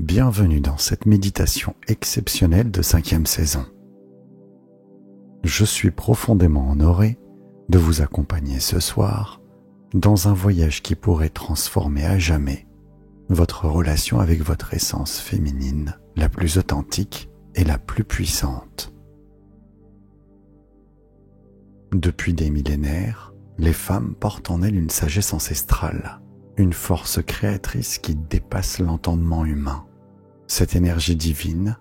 Bienvenue dans cette méditation exceptionnelle de 5e saison. Je suis profondément honoré de vous accompagner ce soir dans un voyage qui pourrait transformer à jamais votre relation avec votre essence féminine la plus authentique et la plus puissante. Depuis des millénaires, les femmes portent en elles une sagesse ancestrale, une force créatrice qui dépasse l'entendement humain. Cette énergie divine,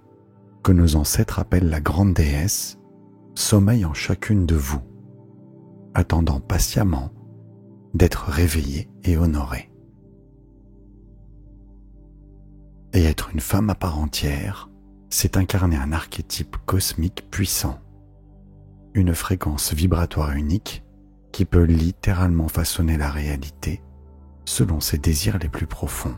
que nos ancêtres appellent la grande déesse, sommeille en chacune de vous, attendant patiemment d'être réveillée et honorée. Et être une femme à part entière, c'est incarner un archétype cosmique puissant, une fréquence vibratoire unique qui peut littéralement façonner la réalité selon ses désirs les plus profonds.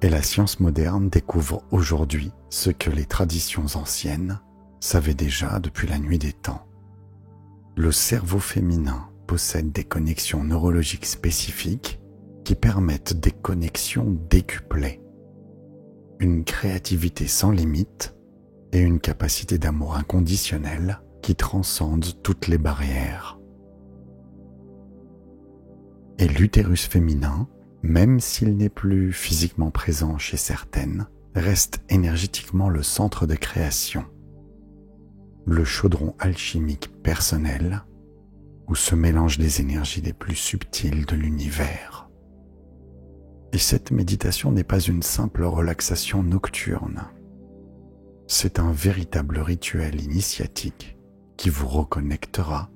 Et la science moderne découvre aujourd'hui ce que les traditions anciennes savaient déjà depuis la nuit des temps. Le cerveau féminin possède des connexions neurologiques spécifiques qui permettent des connexions décuplées, une créativité sans limite et une capacité d'amour inconditionnel qui transcende toutes les barrières. Et l'utérus féminin, même s'il n'est plus physiquement présent chez certaines, reste énergétiquement le centre de création, le chaudron alchimique personnel où se mélangent les énergies les plus subtiles de l'univers. Et cette méditation n'est pas une simple relaxation nocturne, c'est un véritable rituel initiatique qui vous reconnectera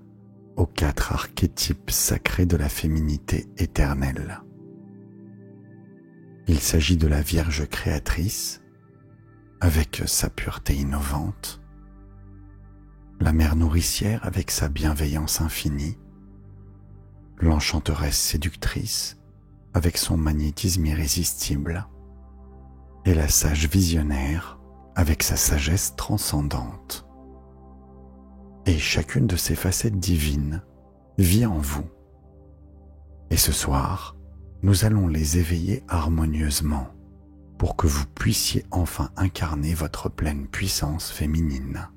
aux 4 archétypes sacrés de la féminité éternelle. Il s'agit de la Vierge créatrice, avec sa pureté innovante, la mère nourricière avec sa bienveillance infinie, l'enchanteresse séductrice avec son magnétisme irrésistible, et la sage visionnaire avec sa sagesse transcendante. Et chacune de ces facettes divines vit en vous. Et ce soir, nous allons les éveiller harmonieusement pour que vous puissiez enfin incarner votre pleine puissance féminine.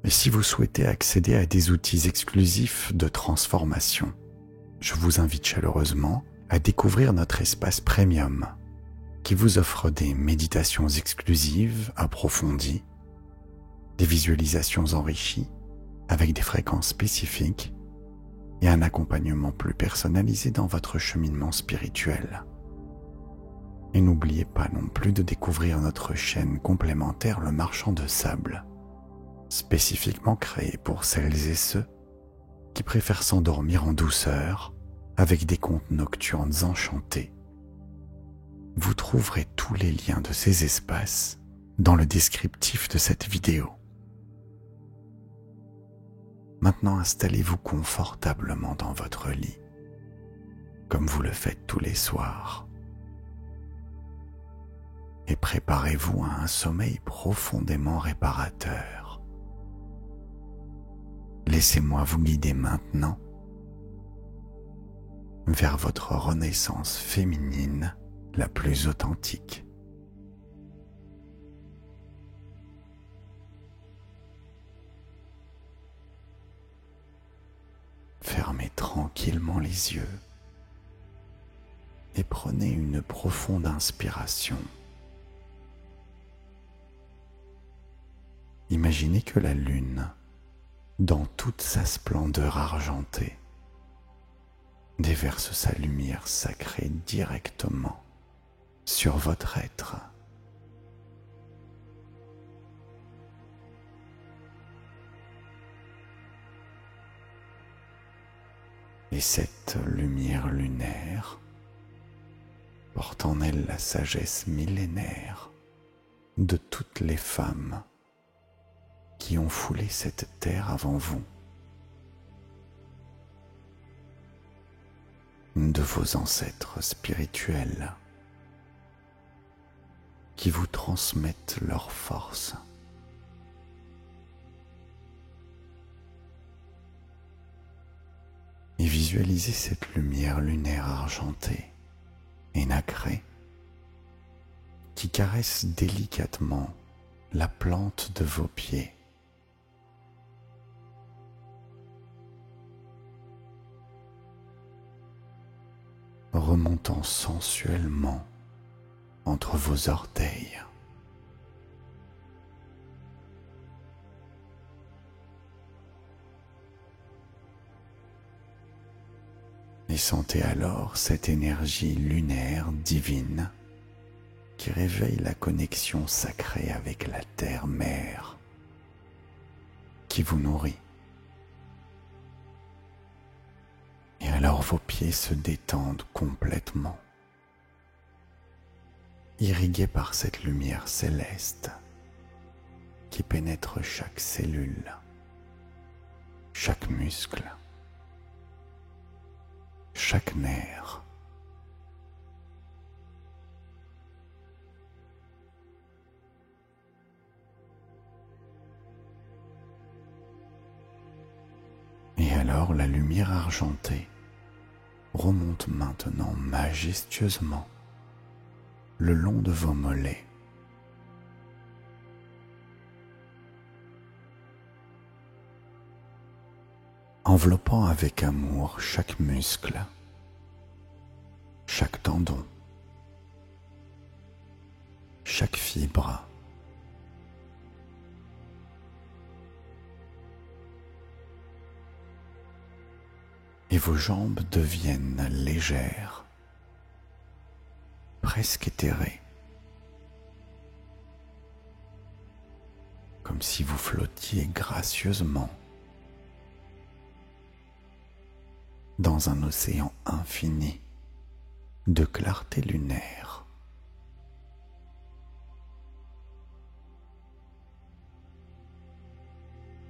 Et si vous souhaitez accéder à des outils exclusifs de transformation, je vous invite chaleureusement à découvrir notre espace premium qui vous offre des méditations exclusives approfondies, des visualisations enrichies avec des fréquences spécifiques et un accompagnement plus personnalisé dans votre cheminement spirituel. Et n'oubliez pas non plus de découvrir notre chaîne complémentaire Le Marchand de Sable, spécifiquement créée pour celles et ceux qui préfèrent s'endormir en douceur avec des contes nocturnes enchantés. Vous trouverez tous les liens de ces espaces dans le descriptif de cette vidéo. Maintenant, installez-vous confortablement dans votre lit, comme vous le faites tous les soirs, et préparez-vous à un sommeil profondément réparateur. Laissez-moi vous guider maintenant vers votre renaissance féminine la plus authentique. Fermez tranquillement les yeux et prenez une profonde inspiration. Imaginez que la lune, dans toute sa splendeur argentée, déverse sa lumière sacrée directement sur votre être. Et cette lumière lunaire porte en elle la sagesse millénaire de toutes les femmes qui ont foulé cette terre avant vous, de vos ancêtres spirituels qui vous transmettent leur force. Et visualisez cette lumière lunaire argentée et nacrée qui caresse délicatement la plante de vos pieds. Remontant sensuellement entre vos orteils. Et sentez alors cette énergie lunaire divine qui réveille la connexion sacrée avec la terre-mère qui vous nourrit. Et alors vos pieds se détendent complètement, irrigués par cette lumière céleste qui pénètre chaque cellule, chaque muscle, chaque nerf. Et alors la lumière argentée remonte maintenant majestueusement le long de vos mollets. Enveloppant avec amour chaque muscle, chaque tendon, chaque fibre. Et vos jambes deviennent légères, presque éthérées, comme si vous flottiez gracieusement dans un océan infini de clarté lunaire.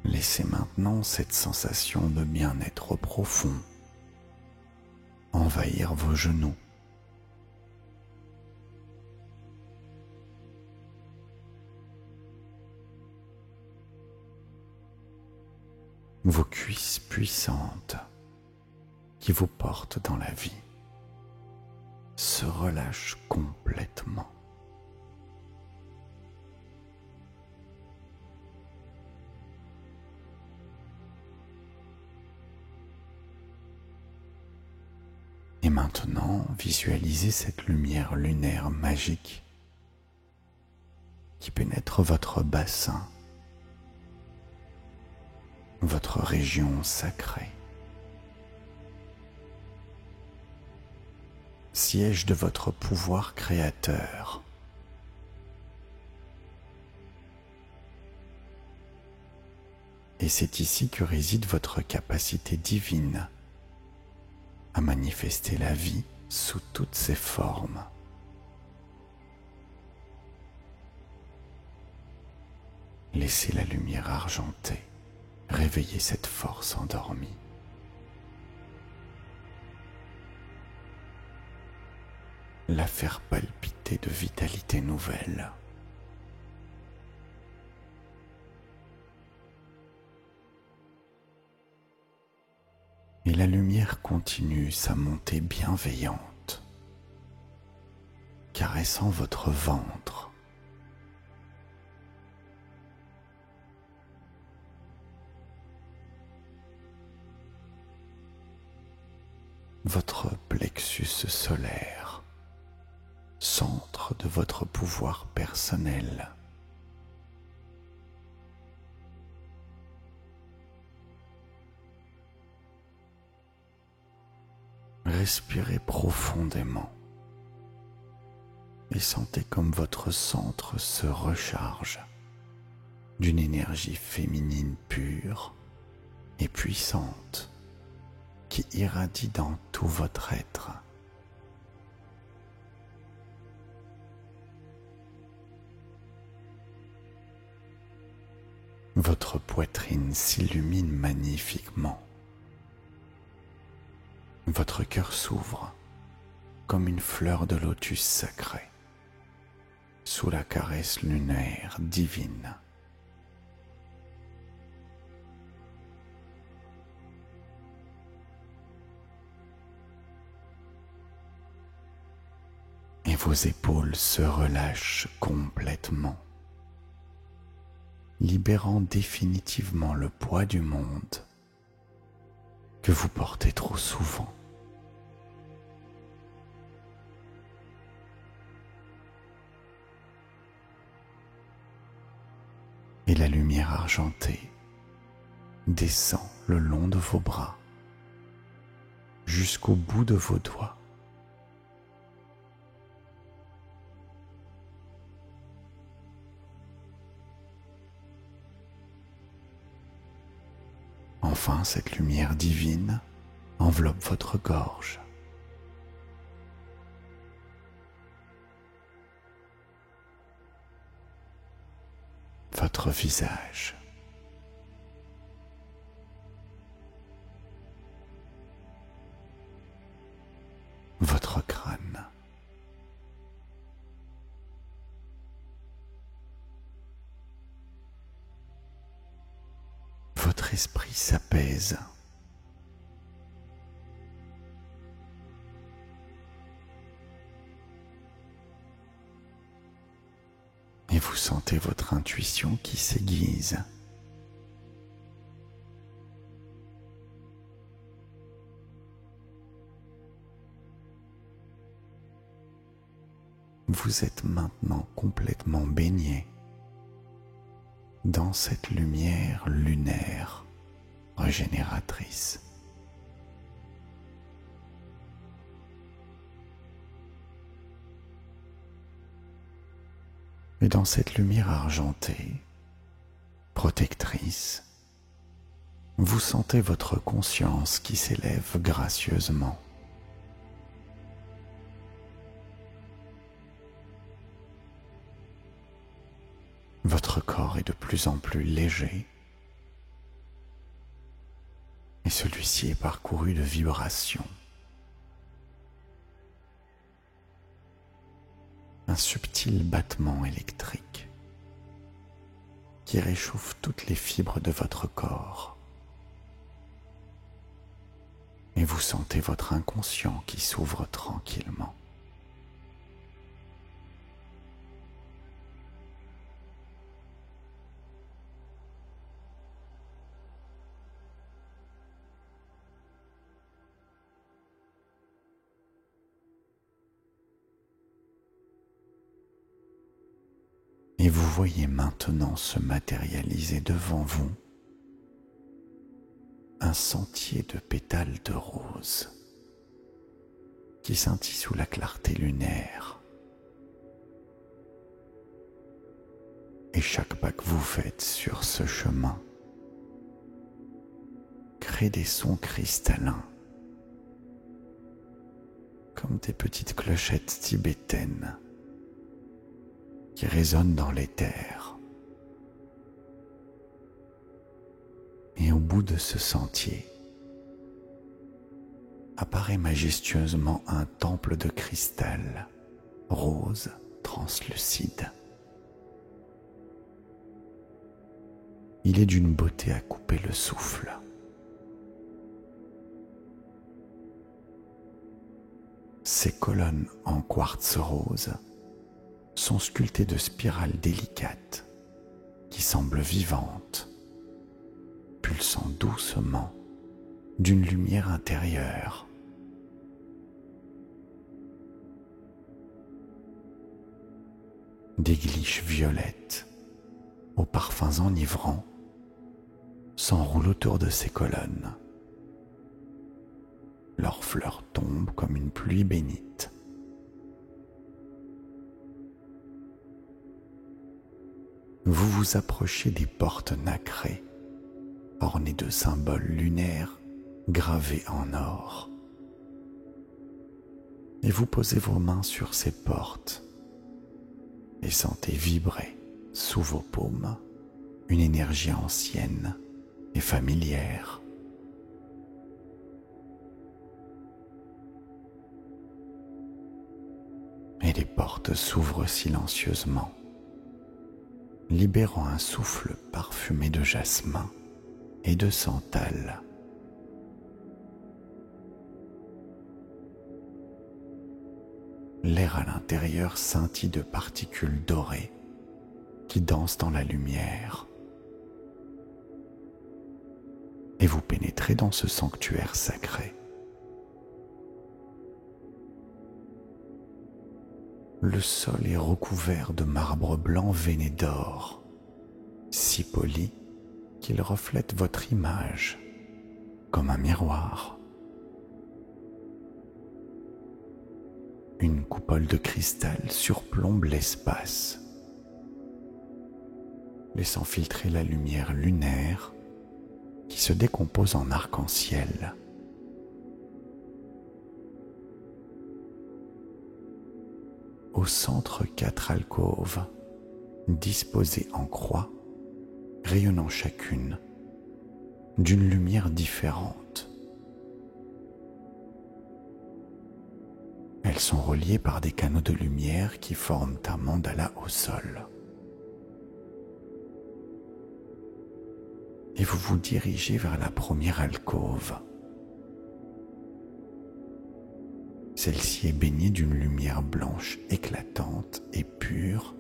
Laissez maintenant cette sensation de bien-être profond envahir vos genoux. Vos cuisses puissantes qui vous portent dans la vie se relâchent complètement. Et maintenant, visualisez cette lumière lunaire magique qui pénètre votre bassin, votre région sacrée, siège de votre pouvoir créateur. Et c'est ici que réside votre capacité divine à manifester la vie sous toutes ses formes. Laissez la lumière argentée réveiller cette force endormie. La faire palpiter de vitalité nouvelle. Et la lumière continue sa montée bienveillante, caressant votre ventre. Votre plexus solaire, centre de votre pouvoir personnel. Respirez profondément et sentez comme votre centre se recharge d'une énergie féminine pure et puissante qui irradie dans tout votre être. Votre poitrine s'illumine magnifiquement. Votre cœur s'ouvre comme une fleur de lotus sacrée sous la caresse lunaire divine. vos épaules se relâchent complètement, libérant définitivement le poids du monde que vous portez trop souvent. Et la lumière argentée descend le long de vos bras jusqu'au bout de vos doigts. Enfin, cette lumière divine enveloppe votre gorge. Votre visage. Votre crâne. Votre esprit s'apaise. Et vous sentez votre intuition qui s'aiguise. Vous êtes maintenant complètement baigné dans cette lumière lunaire régénératrice. Et dans cette lumière argentée, protectrice, vous sentez votre conscience qui s'élève gracieusement. Votre corps est de plus en plus léger et celui-ci est parcouru de vibrations. Un subtil battement électrique qui réchauffe toutes les fibres de votre corps. Et vous sentez votre inconscient qui s'ouvre tranquillement. Et vous voyez maintenant se matérialiser devant vous un sentier de pétales de rose qui scintille sous la clarté lunaire. Et chaque pas que vous faites sur ce chemin crée des sons cristallins, comme des petites clochettes tibétaines qui résonnent dans l'éther. Et au bout de ce sentier apparaît majestueusement un temple de cristal rose translucide. Il est d'une beauté à couper le souffle. Ces colonnes en quartz rose sont sculptées de spirales délicates qui semblent vivantes, pulsant doucement d'une lumière intérieure. Des glyphes violettes aux parfums enivrants s'enroulent autour de ces colonnes. Leurs fleurs tombent comme une pluie bénite. Vous vous approchez des portes nacrées, ornées de symboles lunaires gravés en or. Et vous posez vos mains sur ces portes et sentez vibrer sous vos paumes une énergie ancienne et familière. Et les portes s'ouvrent silencieusement, libérant un souffle parfumé de jasmin et de santal. l'air à l'intérieur scintille de particules dorées qui dansent dans la lumière. Et vous pénétrez dans ce sanctuaire sacré. Le sol est recouvert de marbre blanc veiné d'or, si poli qu'il reflète votre image comme un miroir. Une coupole de cristal surplombe l'espace, laissant filtrer la lumière lunaire qui se décompose en arc-en-ciel. Au centre, 4 alcôves, disposées en croix, rayonnant chacune d'une lumière différente. Elles sont reliées par des canaux de lumière qui forment un mandala au sol. Et vous vous dirigez vers la première alcôve. Celle-ci est baignée d'une lumière blanche éclatante et pure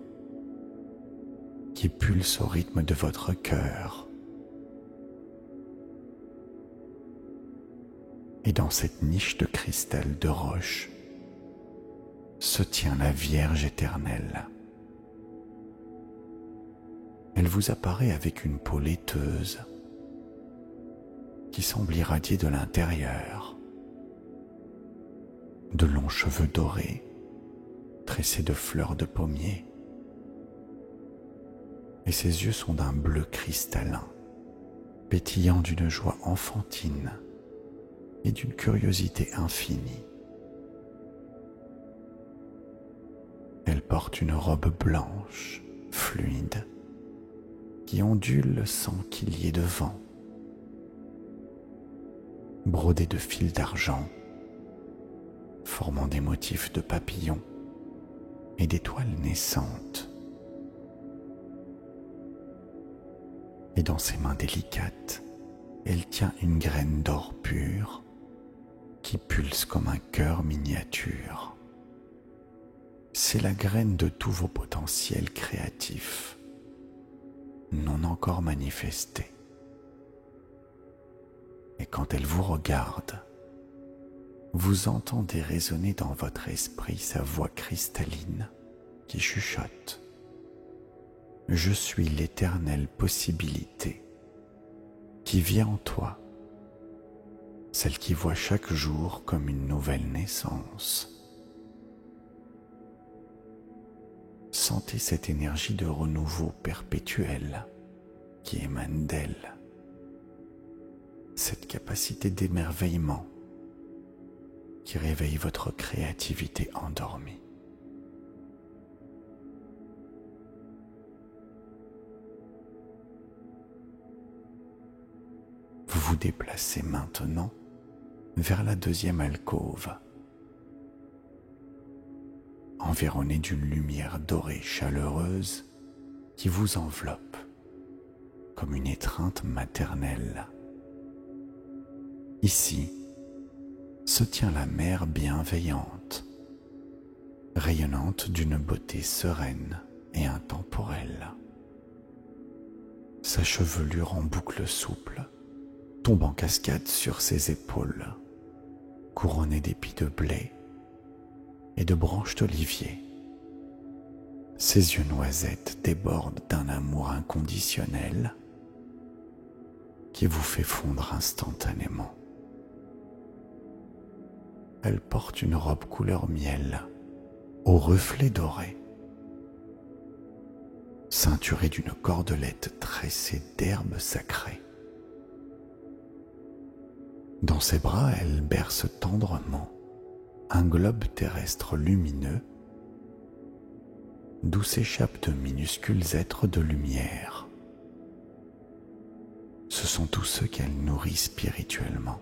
qui pulse au rythme de votre cœur. Et dans cette niche de cristal de roche se tient la Vierge éternelle. Elle vous apparaît avec une peau laiteuse qui semble irradier de l'intérieur. De longs cheveux dorés, tressés de fleurs de pommier. Et ses yeux sont d'un bleu cristallin, pétillant d'une joie enfantine et d'une curiosité infinie. Elle porte une robe blanche, fluide, qui ondule sans qu'il y ait de vent, brodée de fils d'argent, formant des motifs de papillons et d'étoiles naissantes. Et dans ses mains délicates, elle tient une graine d'or pur qui pulse comme un cœur miniature. C'est la graine de tous vos potentiels créatifs, non encore manifestés. Et quand elle vous regarde, vous entendez résonner dans votre esprit sa voix cristalline qui chuchote. Je suis l'éternelle possibilité qui vient en toi, celle qui voit chaque jour comme une nouvelle naissance. Sentez cette énergie de renouveau perpétuel qui émane d'elle, cette capacité d'émerveillement qui réveille votre créativité endormie. Vous vous déplacez maintenant vers la deuxième alcôve, environnée d'une lumière dorée chaleureuse qui vous enveloppe comme une étreinte maternelle. Ici se tient la mère bienveillante, rayonnante d'une beauté sereine et intemporelle. Sa chevelure en boucles souples tombe en cascade sur ses épaules, couronnée d'épis de blé et de branches d'olivier. Ses yeux noisettes débordent d'un amour inconditionnel qui vous fait fondre instantanément. Elle porte une robe couleur miel, aux reflets dorés, ceinturée d'une cordelette tressée d'herbes sacrées. Dans ses bras, elle berce tendrement un globe terrestre lumineux d'où s'échappent de minuscules êtres de lumière. Ce sont tous ceux qu'elle nourrit spirituellement.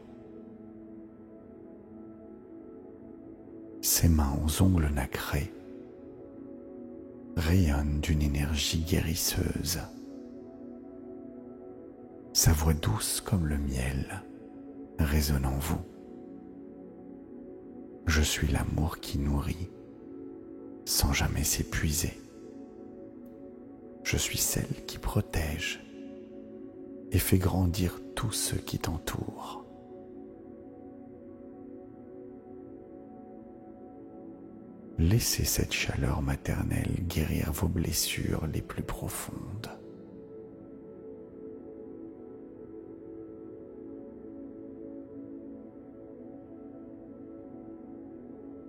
Ses mains aux ongles nacrés rayonnent d'une énergie guérisseuse. Sa voix douce comme le miel résonne en vous. Je suis l'amour qui nourrit sans jamais s'épuiser. Je suis celle qui protège et fait grandir tous ceux qui t'entourent. Laissez cette chaleur maternelle guérir vos blessures les plus profondes.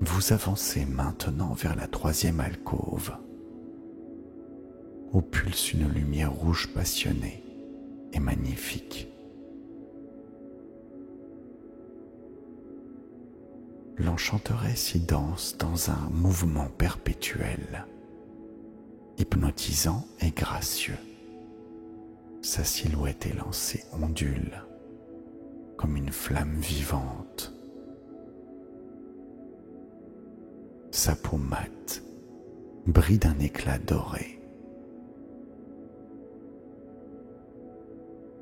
Vous avancez maintenant vers la 3e alcôve, où pulse une lumière rouge passionnée et magnifique. L'enchanteresse y danse dans un mouvement perpétuel, hypnotisant et gracieux. Sa silhouette élancée ondule comme une flamme vivante. Sa peau mate brille d'un éclat doré.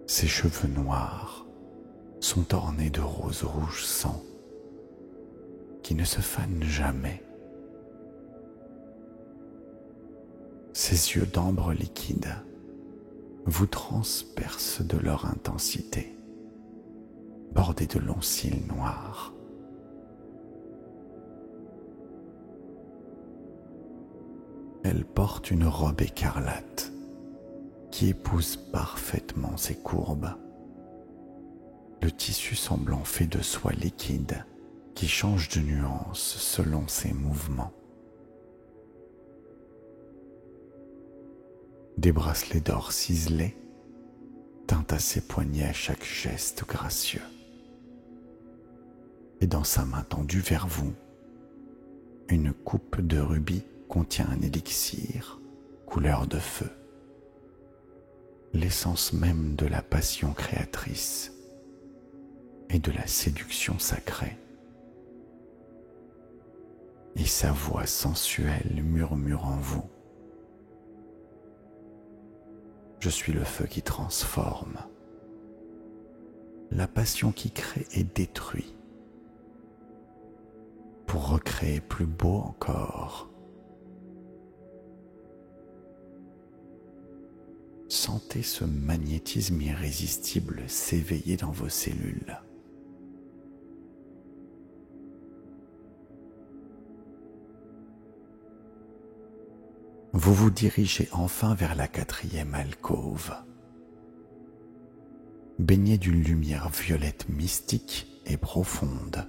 Ses cheveux noirs sont ornés de roses rouges sang qui ne se fanent jamais. Ses yeux d'ambre liquide vous transpercent de leur intensité, bordés de longs cils noirs. Elle porte une robe écarlate qui épouse parfaitement ses courbes. Le tissu semblant fait de soie liquide qui change de nuance selon ses mouvements. Des bracelets d'or ciselés teintent à ses poignets à chaque geste gracieux. Et dans sa main tendue vers vous, une coupe de rubis contient un élixir couleur de feu, l'essence même de la passion créatrice et de la séduction sacrée. Et sa voix sensuelle murmure en vous: je suis le feu qui transforme, la passion qui crée et détruit, pour recréer plus beau encore. Sentez ce magnétisme irrésistible s'éveiller dans vos cellules. Vous vous dirigez enfin vers la 4e alcôve, baignée d'une lumière violette mystique et profonde,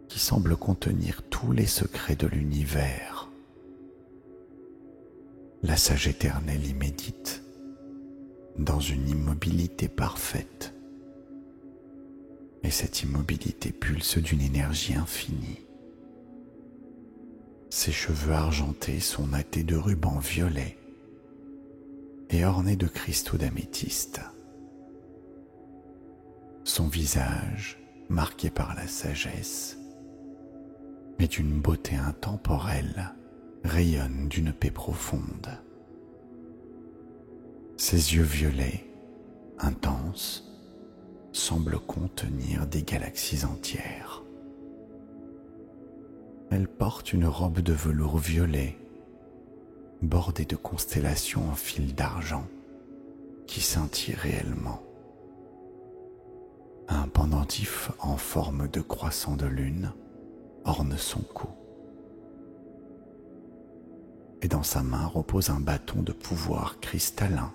qui semble contenir tous les secrets de l'univers. La sage éternelle y médite, dans une immobilité parfaite, et cette immobilité pulse d'une énergie infinie. Ses cheveux argentés sont nattés de rubans violets et ornés de cristaux d'améthyste. Son visage, marqué par la sagesse, mais d'une beauté intemporelle, rayonne d'une paix profonde. Ses yeux violets, intenses, semblent contenir des galaxies entières. Elle porte une robe de velours violet, bordée de constellations en fil d'argent, qui scintillent réellement. Un pendentif en forme de croissant de lune orne son cou. Et dans sa main repose un bâton de pouvoir cristallin,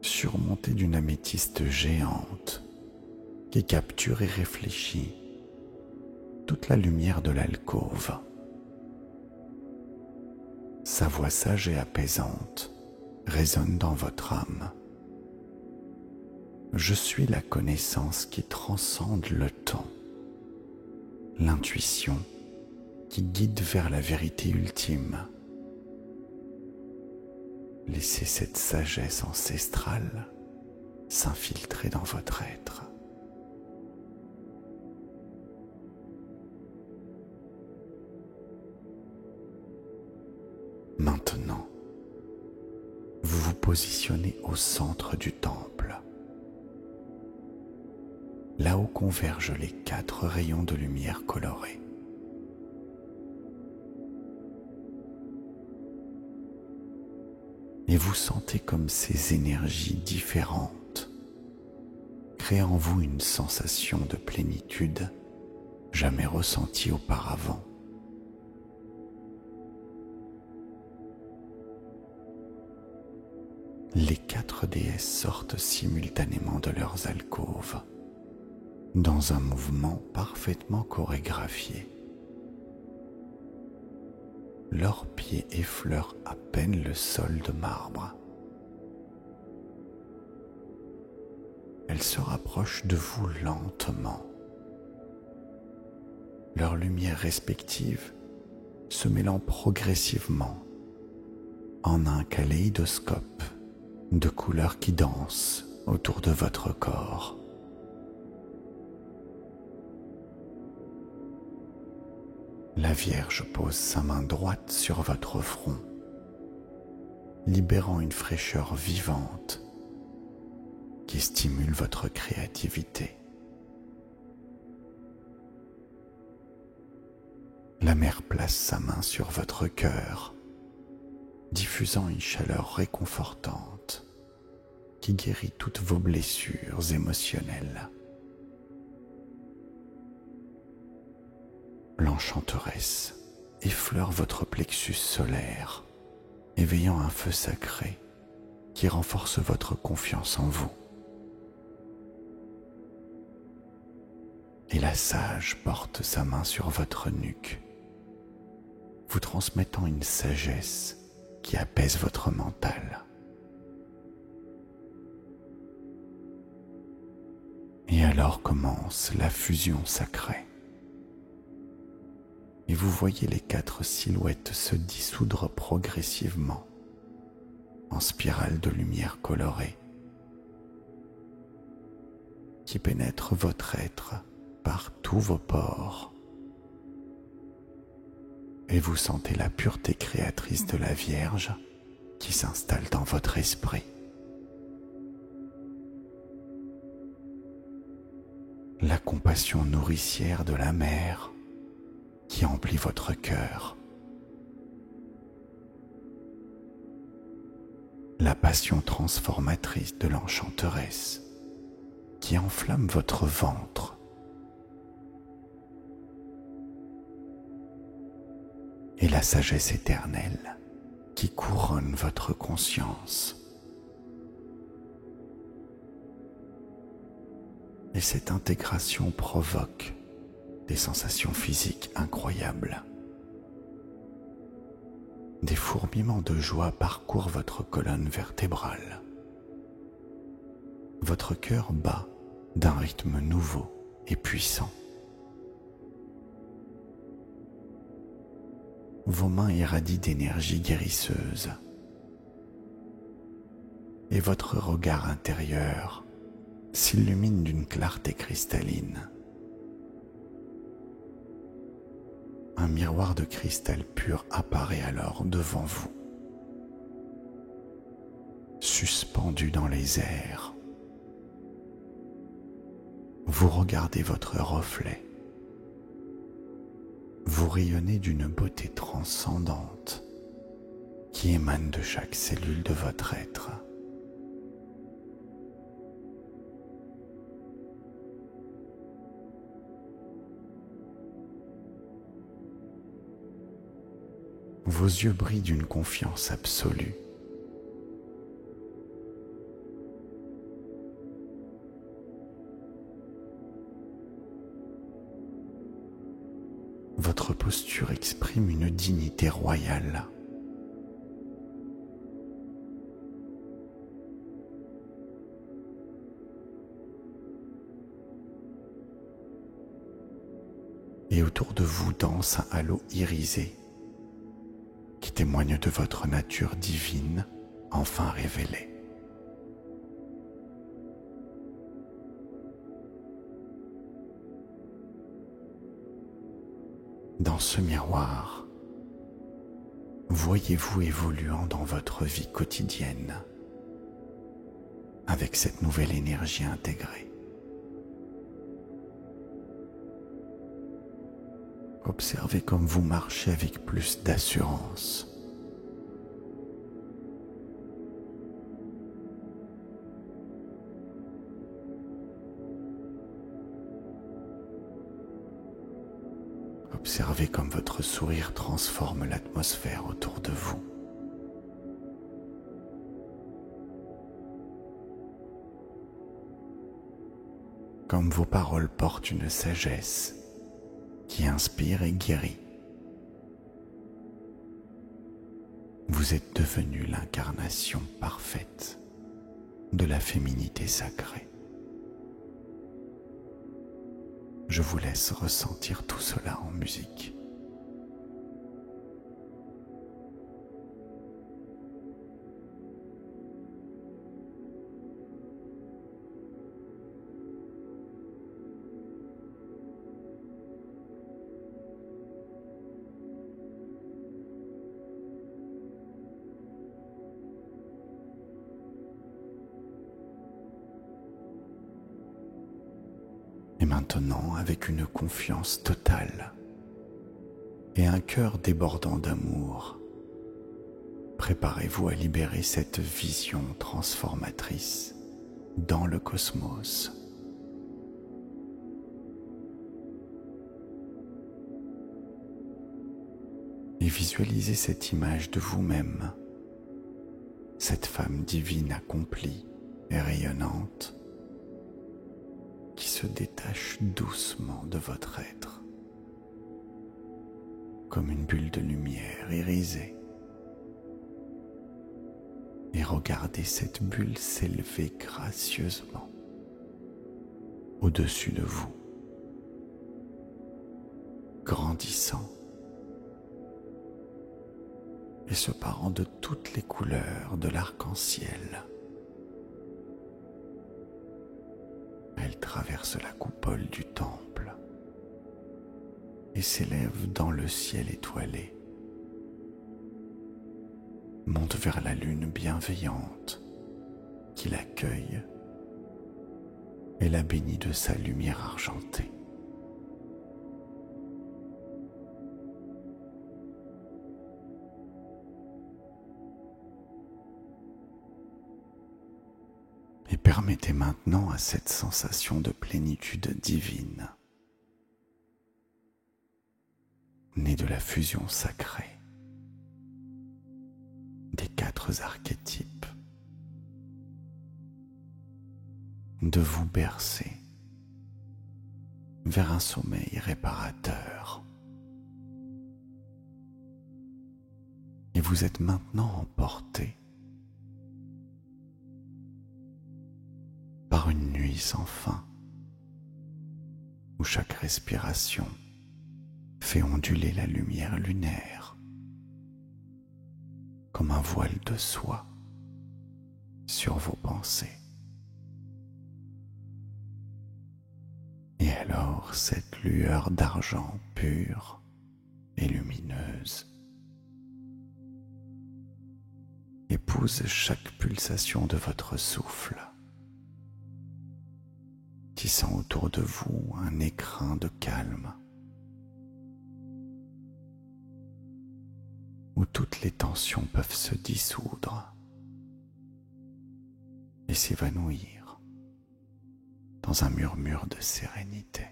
surmonté d'une améthyste géante, qui capture et réfléchit toute la lumière de l'alcôve. Sa voix sage et apaisante résonne dans votre âme. Je suis la connaissance qui transcende le temps, l'intuition qui guide vers la vérité ultime. Laissez cette sagesse ancestrale s'infiltrer dans votre être. Maintenant, vous vous positionnez au centre du temple, là où convergent les 4 rayons de lumière colorée. et vous sentez comme ces énergies différentes créent en vous une sensation de plénitude jamais ressentie auparavant. Les 4 déesses sortent simultanément de leurs alcôves, dans un mouvement parfaitement chorégraphié. Leurs pieds effleurent à peine le sol de marbre. Elles se rapprochent de vous lentement. Leurs lumières respectives se mêlant progressivement en un kaléidoscope de couleurs qui dansent autour de votre corps. La Vierge pose sa main droite sur votre front, libérant une fraîcheur vivante qui stimule votre créativité. La Mère place sa main sur votre cœur, diffusant une chaleur réconfortante qui guérit toutes vos blessures émotionnelles. L'enchanteresse effleure votre plexus solaire, éveillant un feu sacré qui renforce votre confiance en vous. Et la sage porte sa main sur votre nuque, vous transmettant une sagesse qui apaise votre mental. Et alors commence la fusion sacrée. Et vous voyez les 4 silhouettes se dissoudre progressivement en spirale de lumière colorée qui pénètre votre être par tous vos pores. Et vous sentez la pureté créatrice de la Vierge qui s'installe dans votre esprit. La compassion nourricière de la Mère qui emplit votre cœur. La passion transformatrice de l'enchanteresse qui enflamme votre ventre. Et la sagesse éternelle qui couronne votre conscience. Et cette intégration provoque des sensations physiques incroyables. Des fourmillements de joie parcourent votre colonne vertébrale. Votre cœur bat d'un rythme nouveau et puissant. Vos mains irradient d'énergie guérisseuse. Et votre regard intérieur s'illumine d'une clarté cristalline. Un miroir de cristal pur apparaît alors devant vous, suspendu dans les airs. Vous regardez votre reflet. Vous rayonnez d'une beauté transcendante qui émane de chaque cellule de votre être. Vos yeux brillent d'une confiance absolue. Votre posture exprime une dignité royale. Et autour de vous danse un halo irisé qui témoigne de votre nature divine enfin révélée. Dans ce miroir, voyez-vous évoluant dans votre vie quotidienne avec cette nouvelle énergie intégrée. Observez comme vous marchez avec plus d'assurance, Observez comme votre sourire transforme l'atmosphère autour de vous. Comme vos paroles portent une sagesse qui inspire et guérit. Vous êtes devenu l'incarnation parfaite de la féminité sacrée. Je vous laisse ressentir tout cela en musique. Et maintenant, avec une confiance totale et un cœur débordant d'amour, préparez-vous à libérer cette vision transformatrice dans le cosmos. Et visualisez cette image de vous-même, cette femme divine accomplie et rayonnante, qui se détache doucement de votre être, comme une bulle de lumière irisée. Et regardez cette bulle s'élever gracieusement au-dessus de vous, grandissant et se parant de toutes les couleurs de l'arc-en-ciel. Elle traverse la coupole du temple et s'élève dans le ciel étoilé, monte vers la lune bienveillante qui l'accueille et la bénit de sa lumière argentée. Et permettez maintenant à cette sensation de plénitude divine, née de la fusion sacrée des 4 archétypes, de vous bercer vers un sommeil réparateur. Et vous êtes maintenant emporté par une nuit sans fin, où chaque respiration fait onduler la lumière lunaire, comme un voile de soie sur vos pensées. Et alors cette lueur d'argent pure et lumineuse épouse chaque pulsation de votre souffle, tissant autour de vous un écrin de calme, où toutes les tensions peuvent se dissoudre et s'évanouir dans un murmure de sérénité.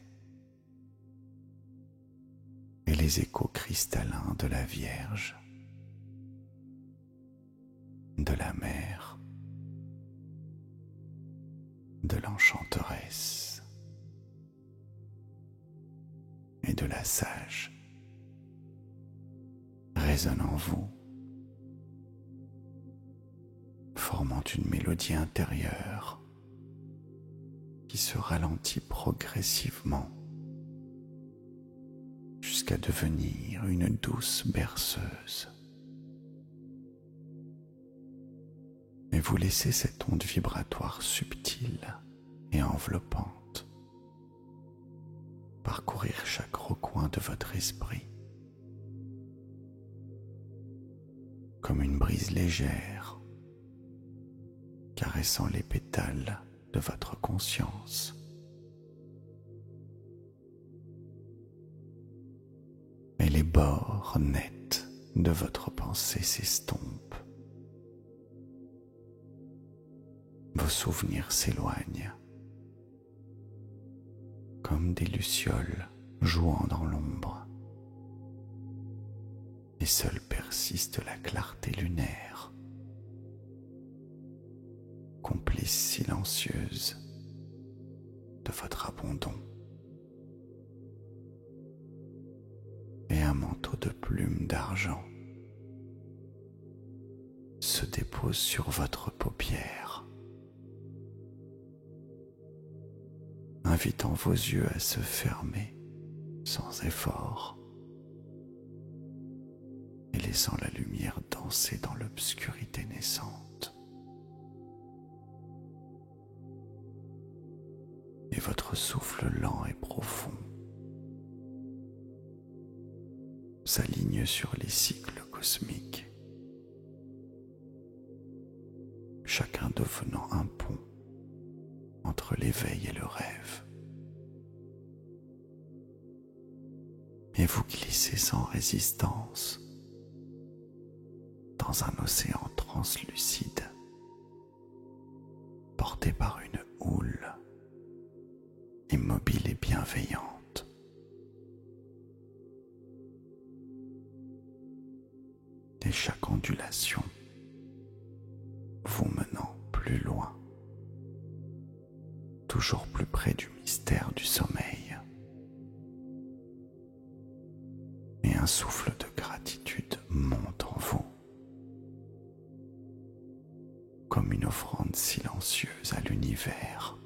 Et les échos cristallins de la Vierge, de la Mère, de l'Enchanteresse et de la Sage résonnent en vous, formant une mélodie intérieure qui se ralentit progressivement jusqu'à devenir une douce berceuse. Et vous laissez cette onde vibratoire subtile et enveloppante parcourir chaque recoin de votre esprit, comme une brise légère caressant les pétales de votre conscience. Et les bords nets de votre pensée s'estompent. Vos souvenirs s'éloignent, comme des lucioles jouant dans l'ombre et seule persiste la clarté lunaire, complice silencieuse de votre abandon. Et un manteau de plumes d'argent se dépose sur votre paupière, invitant vos yeux à se fermer sans effort et laissant la lumière danser dans l'obscurité naissante. Et votre souffle lent et profond s'aligne sur les cycles cosmiques, chacun devenant un pont entre l'éveil et le rêve. Et vous glissez sans résistance dans un océan translucide, porté par une houle immobile et bienveillante. Et chaque ondulation vous menant plus loin, toujours plus près du mystère du sommeil. Et un souffle de gratitude monte en vous, comme une offrande silencieuse à l'univers,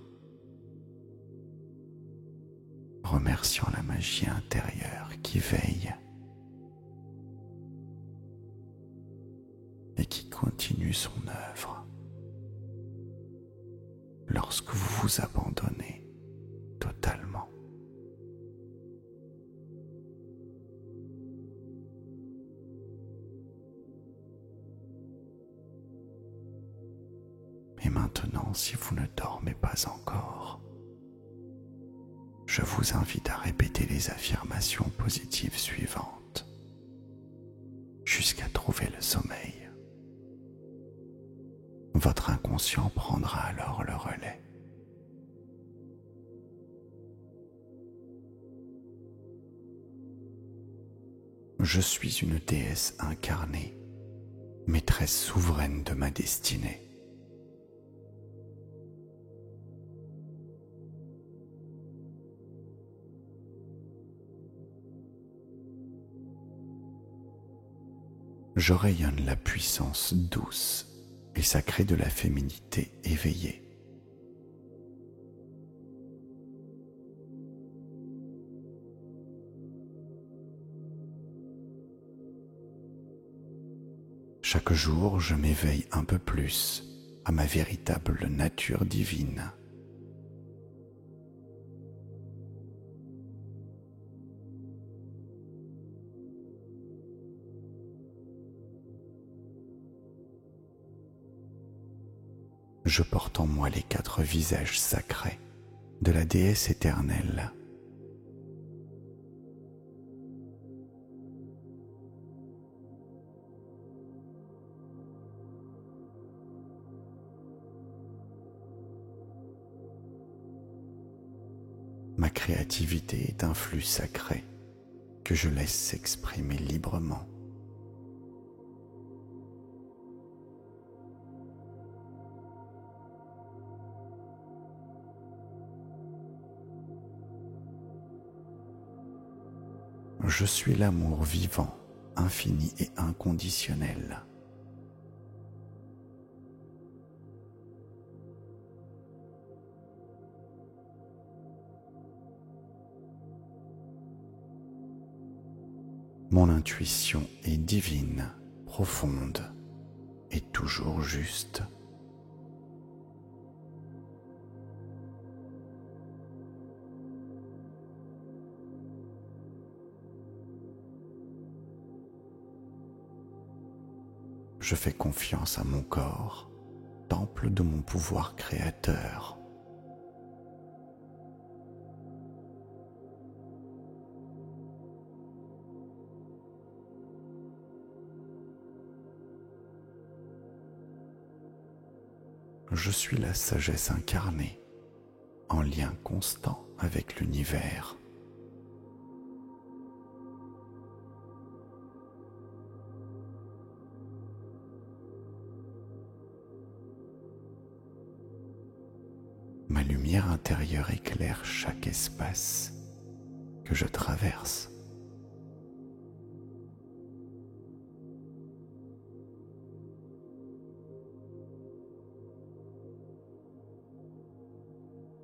remerciant la magie intérieure qui veille et qui continue son œuvre lorsque vous vous abandonnez totalement. Et maintenant, si vous ne dormez pas encore, je vous invite à répéter les affirmations positives suivantes jusqu'à trouver le sommeil. Votre inconscient prendra alors le relais. Je suis une déesse incarnée, maîtresse souveraine de ma destinée. Je rayonne la puissance douce et sacrée de la féminité éveillée. Chaque jour, je m'éveille un peu plus à ma véritable nature divine. Je porte en moi les 4 visages sacrés de la déesse éternelle. Ma créativité est un flux sacré que je laisse s'exprimer librement. Je suis l'amour vivant, infini et inconditionnel. Mon intuition est divine, profonde et toujours juste. Je fais confiance à mon corps, temple de mon pouvoir créateur. Je suis la sagesse incarnée, en lien constant avec l'univers. intérieur éclaire chaque espace que je traverse.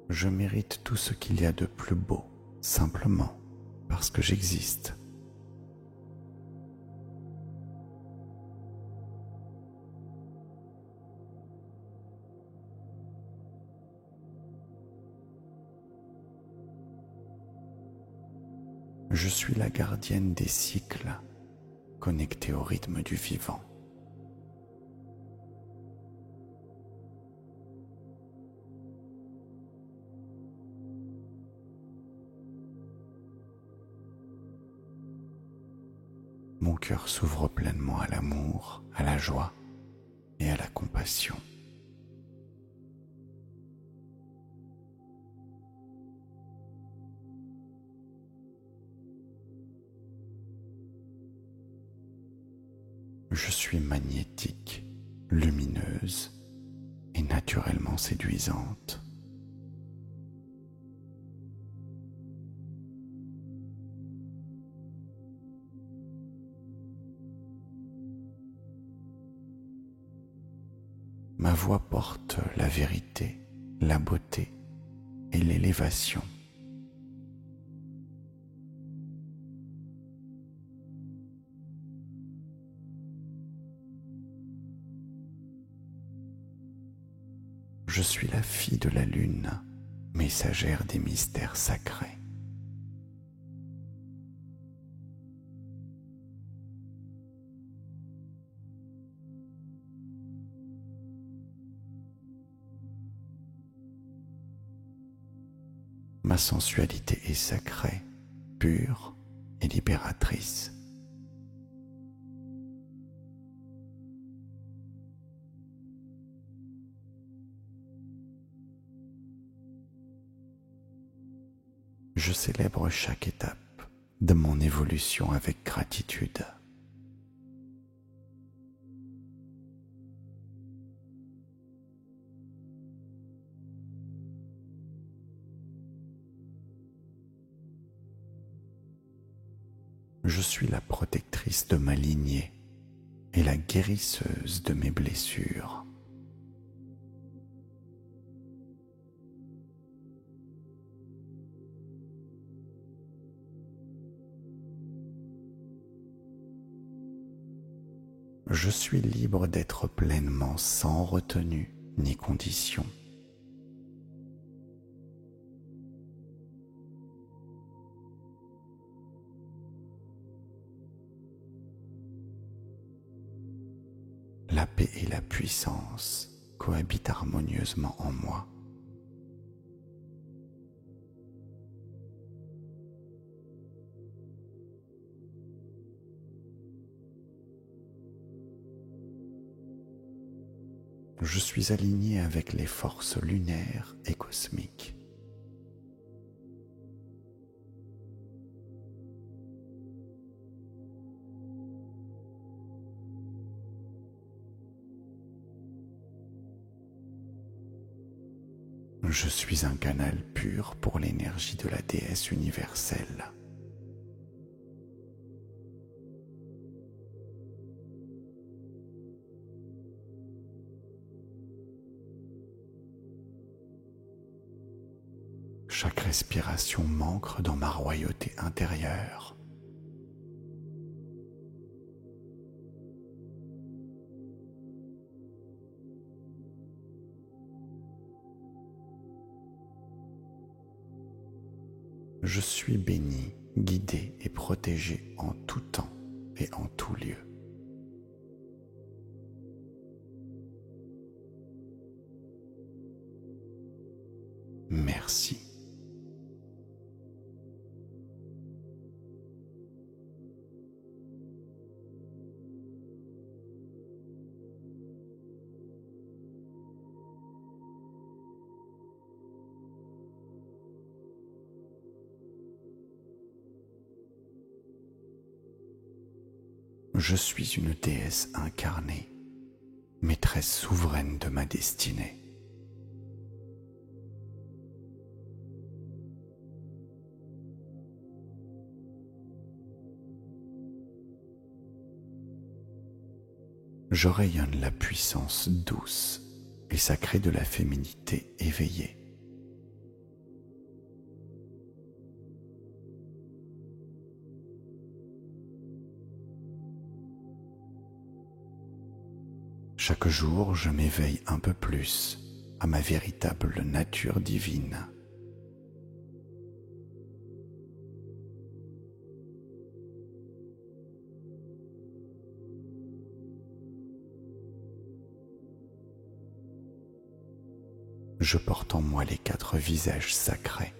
Je mérite tout ce qu'il y a de plus beau, simplement parce que j'existe. Je suis la gardienne des cycles, connectée au rythme du vivant. Mon cœur s'ouvre pleinement à l'amour, à la joie et à la compassion. Je suis magnétique, lumineuse et naturellement séduisante. Ma voix porte la vérité, la beauté et l'élévation. Je suis la fille de la lune, messagère des mystères sacrés. Ma sensualité est sacrée, pure et libératrice. Je célèbre chaque étape de mon évolution avec gratitude. Je suis la protectrice de ma lignée et la guérisseuse de mes blessures. Je suis libre d'être pleinement sans retenue ni condition. La paix et la puissance cohabitent harmonieusement en moi. Je suis aligné avec les forces lunaires et cosmiques. Je suis un canal pur pour l'énergie de la déesse universelle. Chaque respiration m'ancre dans ma royauté intérieure. Je suis béni, guidé et protégé en tout temps et en tout lieu. Merci. Je suis une déesse incarnée, maîtresse souveraine de ma destinée. Je rayonne la puissance douce et sacrée de la féminité éveillée. Chaque jour, je m'éveille un peu plus à ma véritable nature divine. Je porte en moi les 4 visages sacrés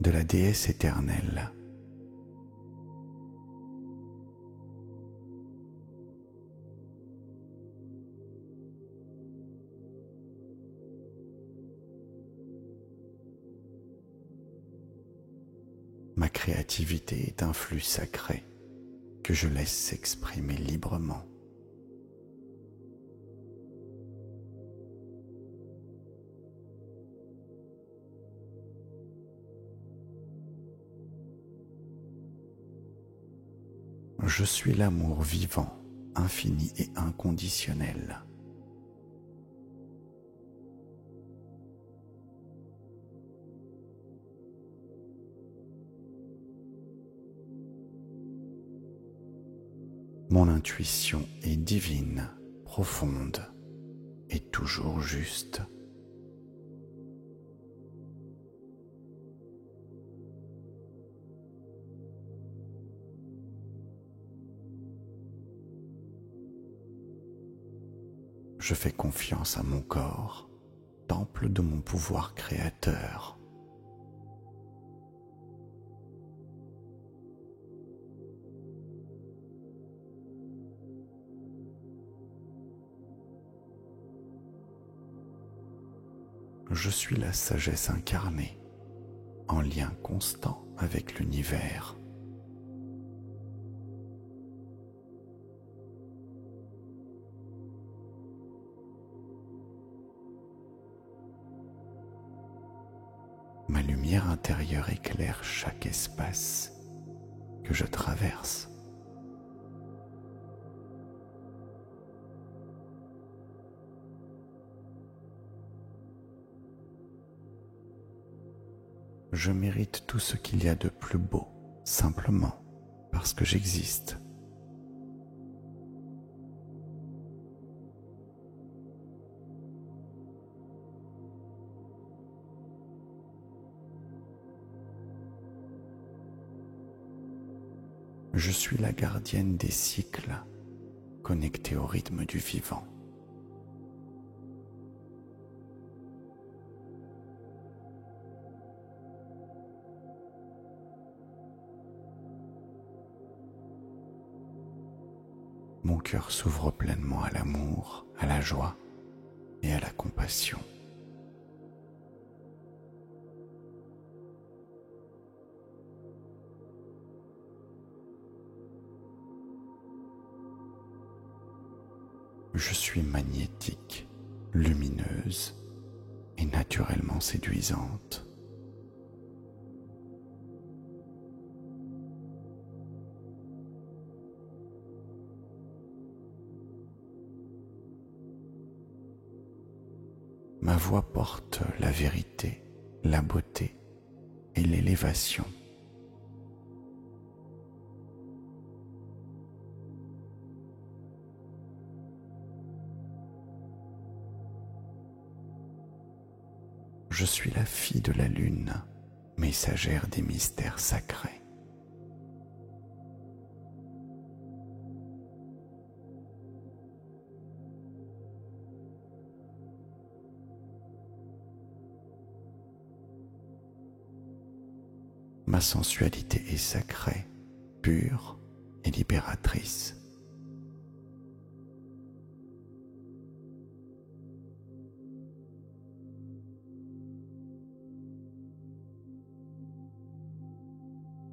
de la déesse éternelle. Ma créativité est un flux sacré que je laisse s'exprimer librement. Je suis l'amour vivant, infini et inconditionnel. Mon intuition est divine, profonde et toujours juste. Je fais confiance à mon corps, temple de mon pouvoir créateur. Je suis la sagesse incarnée, en lien constant avec l'univers. Ma lumière intérieure éclaire chaque espace que je traverse. Je mérite tout ce qu'il y a de plus beau, simplement parce que j'existe. Je suis la gardienne des cycles, connectée au rythme du vivant. Mon cœur s'ouvre pleinement à l'amour, à la joie et à la compassion. Je suis magnétique, lumineuse et naturellement séduisante. Ma voix porte la vérité, la beauté et l'élévation. Je suis la fille de la lune, messagère des mystères sacrés. Ma sensualité est sacrée, pure et libératrice.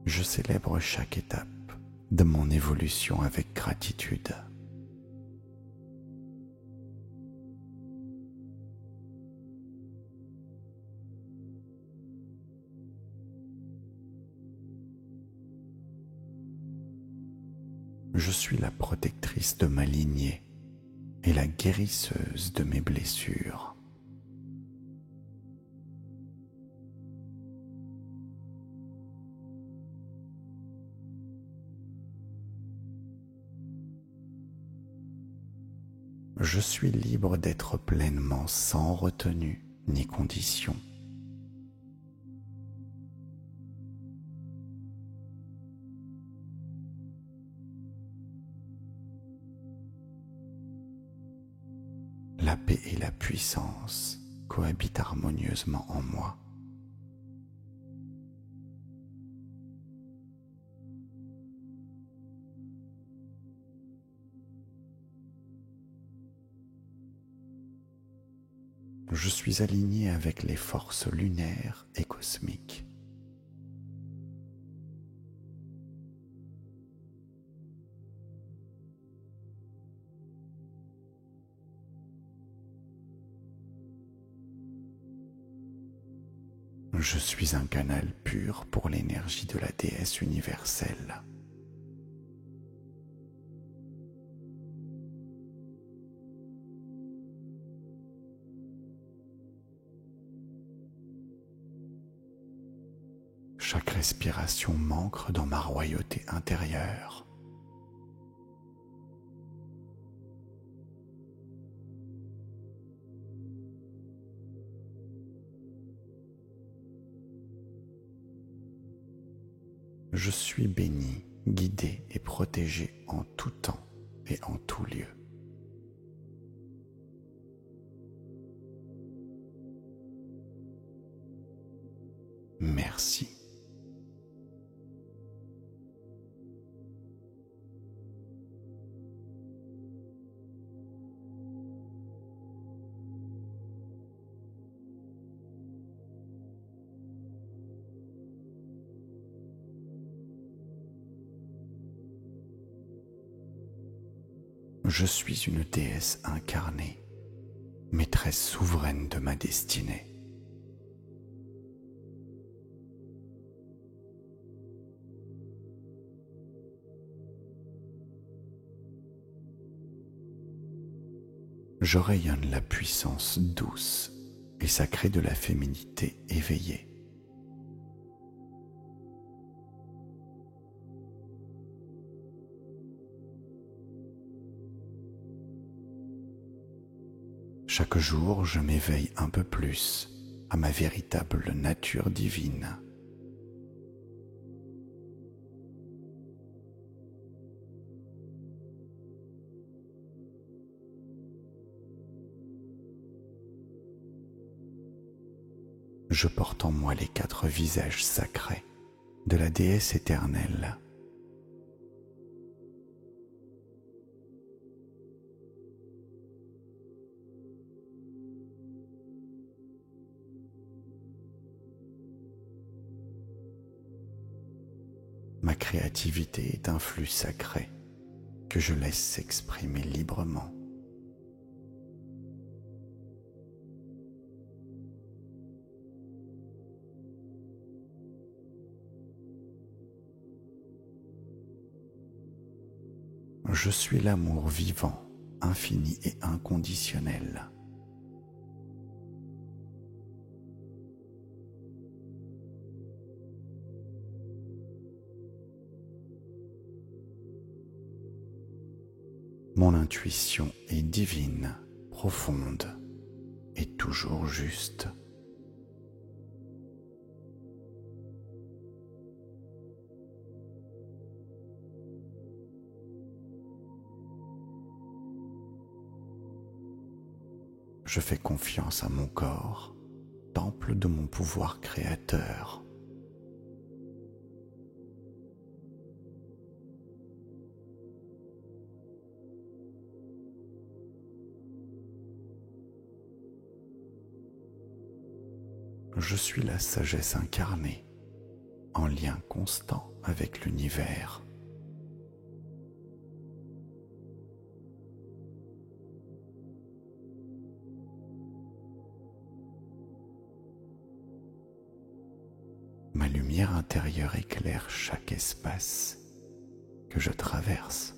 Je célèbre chaque étape de mon évolution avec gratitude. Je suis la protectrice de ma lignée et la guérisseuse de mes blessures. Je suis libre d'être pleinement sans retenue ni condition. La paix et la puissance cohabitent harmonieusement en moi. Je suis aligné avec les forces lunaires et cosmiques. Je suis un canal pur pour l'énergie de la déesse universelle. Chaque respiration m'ancre dans ma royauté intérieure. Je suis béni, guidé et protégé en tout temps et en tout lieu. Merci. Je suis une déesse incarnée, maîtresse souveraine de ma destinée. Je rayonne la puissance douce et sacrée de la féminité éveillée. Chaque jour, je m'éveille un peu plus à ma véritable nature divine. Je porte en moi les 4 visages sacrés de la déesse éternelle. Ma créativité est un flux sacré que je laisse s'exprimer librement. Je suis l'amour vivant, infini et inconditionnel. Mon intuition est divine, profonde et toujours juste. Je fais confiance à mon corps, temple de mon pouvoir créateur. Je suis la sagesse incarnée, en lien constant avec l'univers. Ma lumière intérieure éclaire chaque espace que je traverse.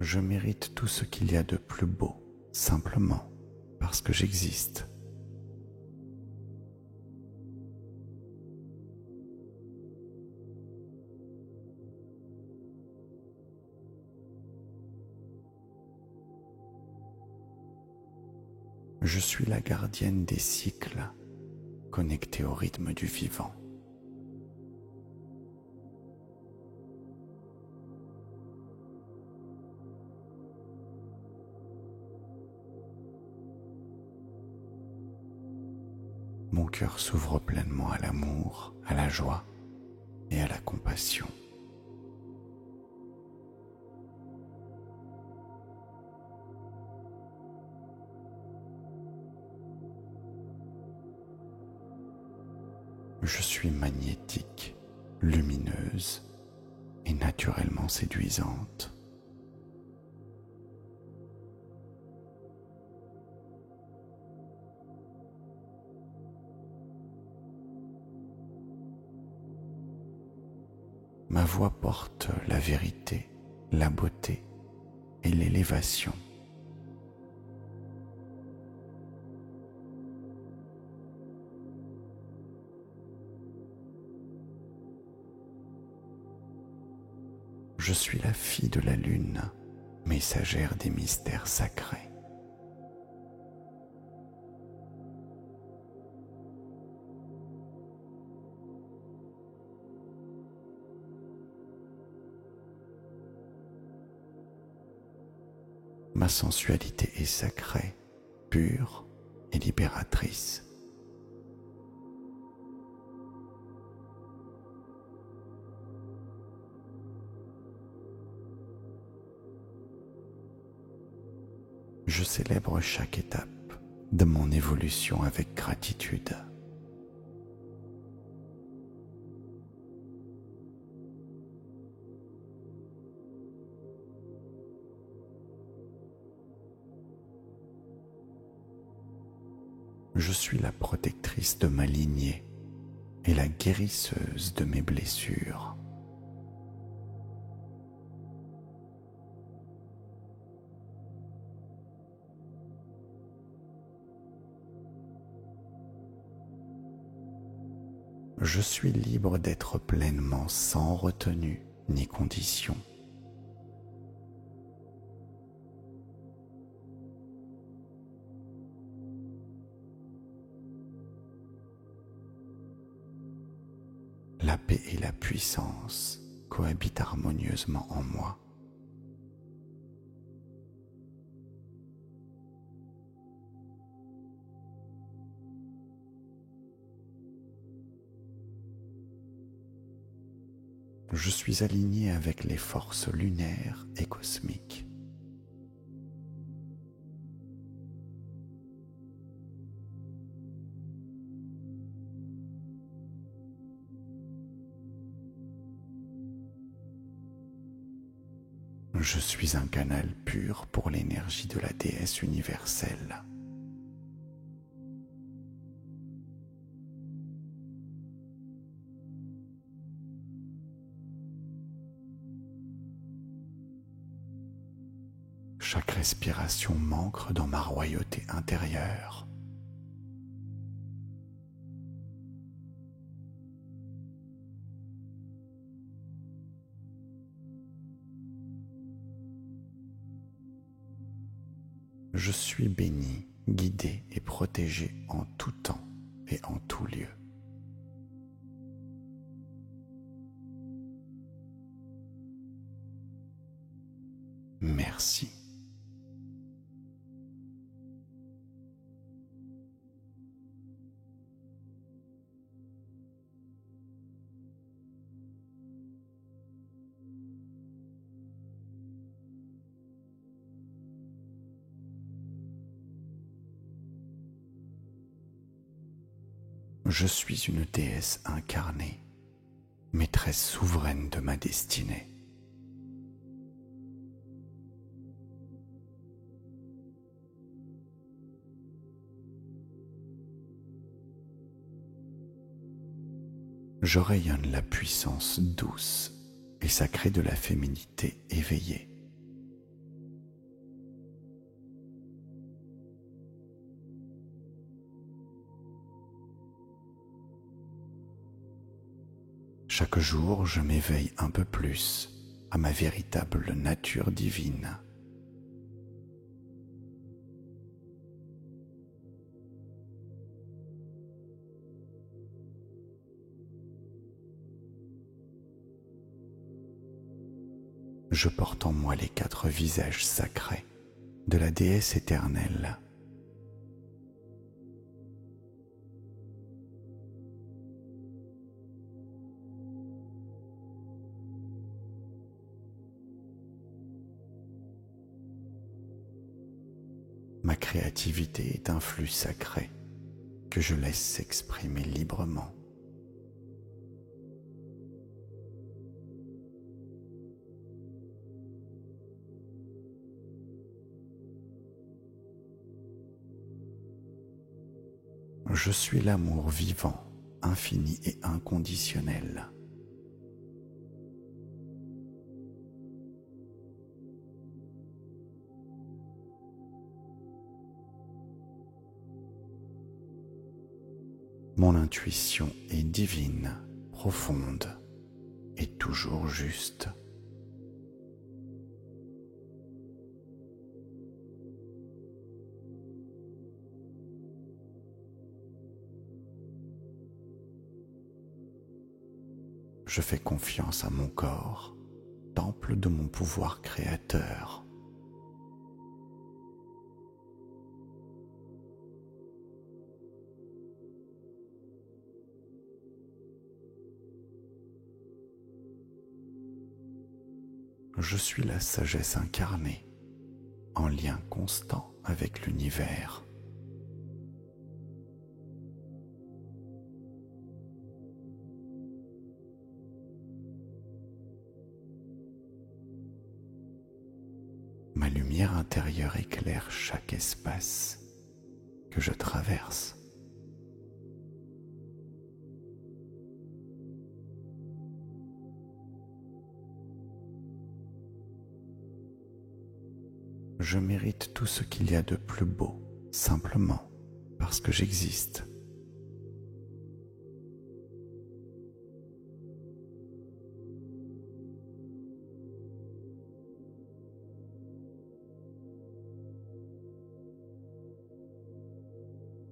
je mérite tout ce qu'il y a de plus beau, simplement parce que j'existe. Je suis la gardienne des cycles, connectée au rythme du vivant. Mon cœur s'ouvre pleinement à l'amour, à la joie et à la compassion. Je suis magnétique, lumineuse et naturellement séduisante. Ma voix porte la vérité, la beauté et l'élévation. Je suis la fille de la lune, messagère des mystères sacrés. Ma sensualité est sacrée, pure et libératrice. Je célèbre chaque étape de mon évolution avec gratitude. Je suis la protectrice de ma lignée et la guérisseuse de mes blessures. Je suis libre d'être pleinement sans retenue ni condition. La paix et la puissance cohabitent harmonieusement en moi. Je suis aligné avec les forces lunaires et cosmiques. Je suis un canal pur pour l'énergie de la déesse universelle. Chaque respiration m'ancre dans ma royauté intérieure. Je suis béni, guidé et protégé en tout temps et en tout lieu. Merci. Je suis une déesse incarnée, maîtresse souveraine de ma destinée. Je rayonne la puissance douce et sacrée de la féminité éveillée. Chaque jour, je m'éveille un peu plus à ma véritable nature divine. Je porte en moi les 4 visages sacrés de la déesse éternelle. Ma créativité est un flux sacré que je laisse s'exprimer librement. Je suis l'amour vivant, infini et inconditionnel. Mon intuition est divine, profonde et toujours juste. Je fais confiance à mon corps, temple de mon pouvoir créateur. Je suis la sagesse incarnée, en lien constant avec l'univers. Ma lumière intérieure éclaire chaque espace que je traverse. Je mérite tout ce qu'il y a de plus beau, simplement parce que j'existe.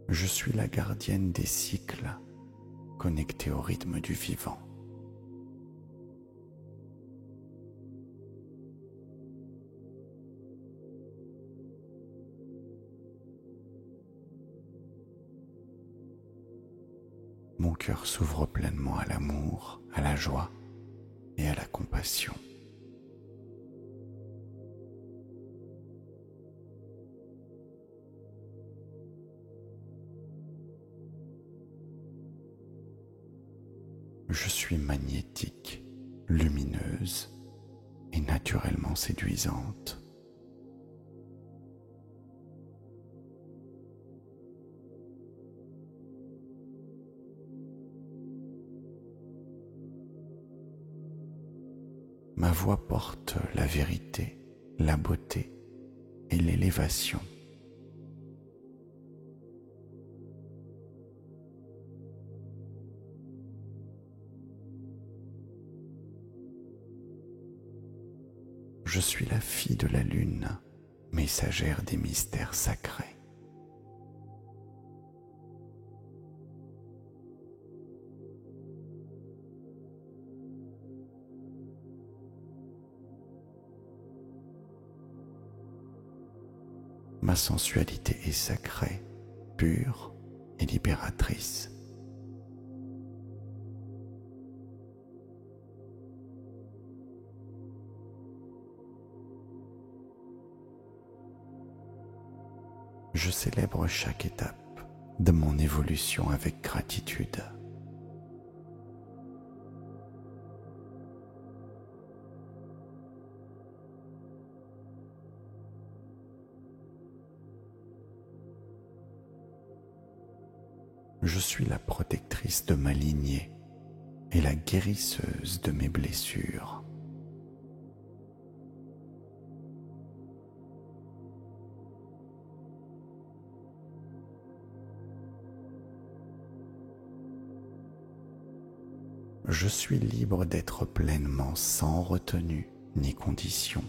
Je suis la gardienne des cycles, connectée au rythme du vivant. Mon cœur s'ouvre pleinement à l'amour, à la joie et à la compassion. Je suis magnétique, lumineuse et naturellement séduisante. Ma voix porte la vérité, la beauté et l'élévation. Je suis la fille de la lune, messagère des mystères sacrés. Ma sensualité est sacrée, pure et libératrice. Je célèbre chaque étape de mon évolution avec gratitude. Je suis la protectrice de ma lignée et la guérisseuse de mes blessures. Je suis libre d'être pleinement sans retenue ni condition.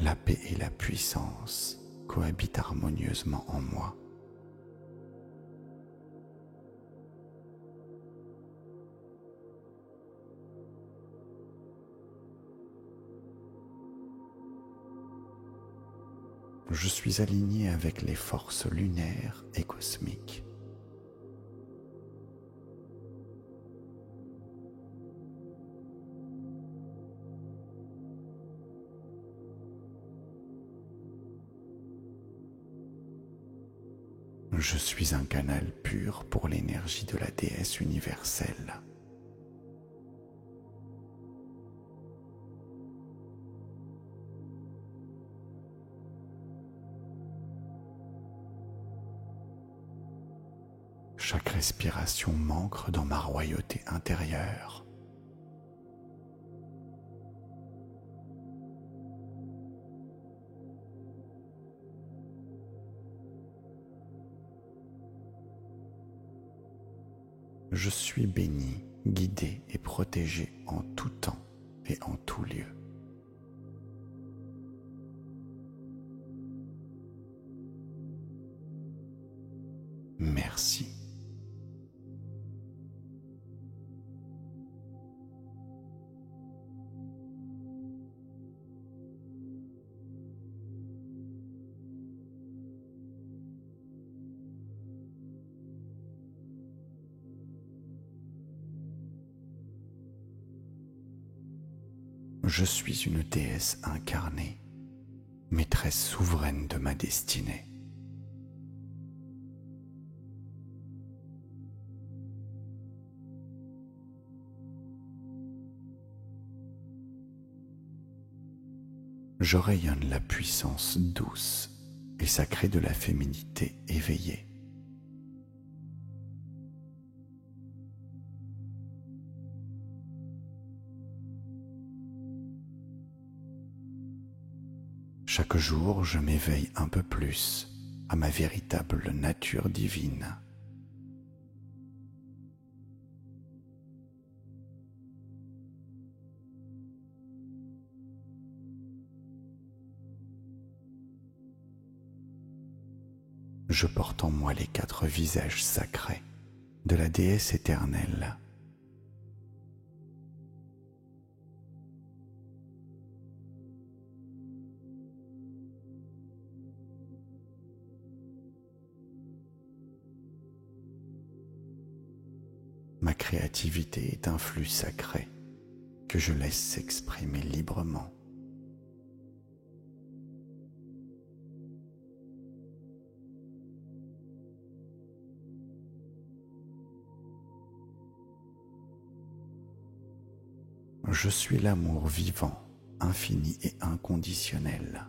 La paix et la puissance cohabitent harmonieusement en moi. Je suis aligné avec les forces lunaires et cosmiques. Je suis un canal pur pour l'énergie de la déesse universelle. Chaque respiration m'ancre dans ma royauté intérieure. Je suis béni, guidé et protégé en tout temps et en tout lieu. Merci. Je suis une déesse incarnée, maîtresse souveraine de ma destinée. Je rayonne la puissance douce et sacrée de la féminité éveillée. Chaque jour, je m'éveille un peu plus à ma véritable nature divine. Je porte en moi les 4 visages sacrés de la déesse éternelle. Ma créativité est un flux sacré que je laisse s'exprimer librement. Je suis l'amour vivant, infini et inconditionnel.